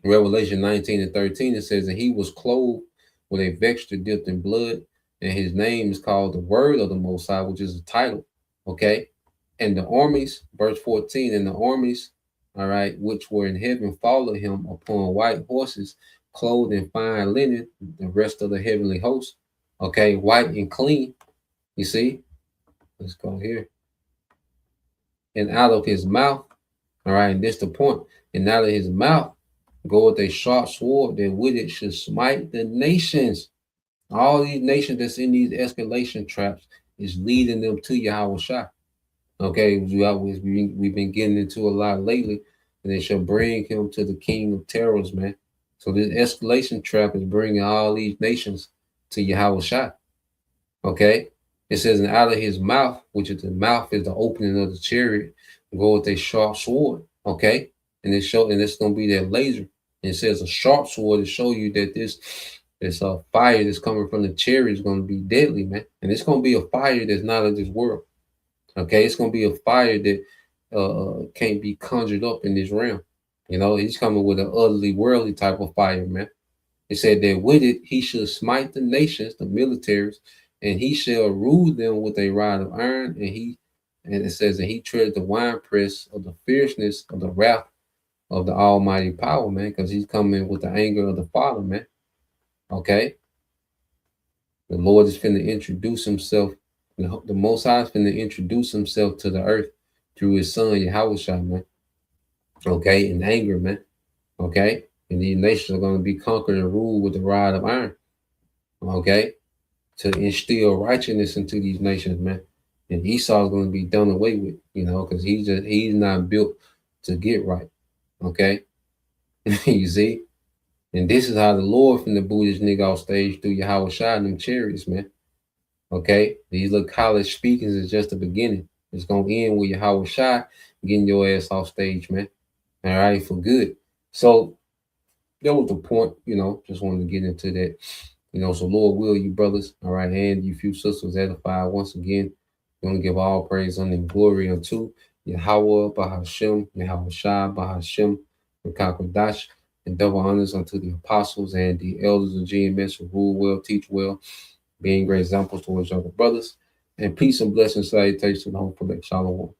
Revelation 19:13, it says, and he was clothed with a vesture dipped in blood, and his name is called the Word of the Most High, which is a title. Okay. And the armies, verse 14, and the armies, all right, which were in heaven followed him upon white horses, clothed in fine linen, the rest of the heavenly host. Okay, white and clean. You see? Let's go here. And out of his mouth, all right, and this the point, and out of his mouth goeth a sharp sword, that with it should smite the nations. All these nations that's in these escalation traps is leading them to Yahweh Shai. Okay, we've been getting into a lot lately, and they shall bring him to the king of terrors, man. So this escalation trap is bringing all these nations to Yahweh Shai. Okay, it says, and out of his mouth, which is the mouth is the opening of the chariot, go with a sharp sword. Okay, and it's gonna be that laser. And it says a sharp sword to show you that this fire that's coming from the chariot is gonna be deadly, man. And it's gonna be a fire that's not of this world. Okay, it's gonna be a fire that can't be conjured up in this realm. He's coming with an utterly worldly type of fire, man. It said that with it, he should smite the nations, the militaries, and he shall rule them with a rod of iron. And it says that he treaded the winepress of the fierceness of the wrath of the almighty power, man, because he's coming with the anger of the Father, man. Okay. The Lord is finna introduce himself. The Most High is finna introduce himself to the earth through his son, Yahushua, man. Okay. In anger, man. Okay. And these nations are going to be conquered and ruled with the rod of iron. Okay. To instill righteousness into these nations, man. And Esau is going to be done away with, because he's not built to get right. Okay. You see? And this is how the Lord from the Buddhist nigga off stage through Yahushua and them chariots, man. Okay? These little college speakings is just the beginning. It's going to end with Yahushua getting your ass off stage, man. All right? For good. So that was the point, just wanted to get into that. So Lord will you brothers, all right, and you few sisters edified once again. We want to give all praise and glory unto Yahweh Bahashem, Yahushua Bahashem, Mekakodash, and double honors unto the apostles and the elders of GMS who rule well, teach well, being great examples towards other brothers. And peace and blessings, salutations to the whole collect. Shalom.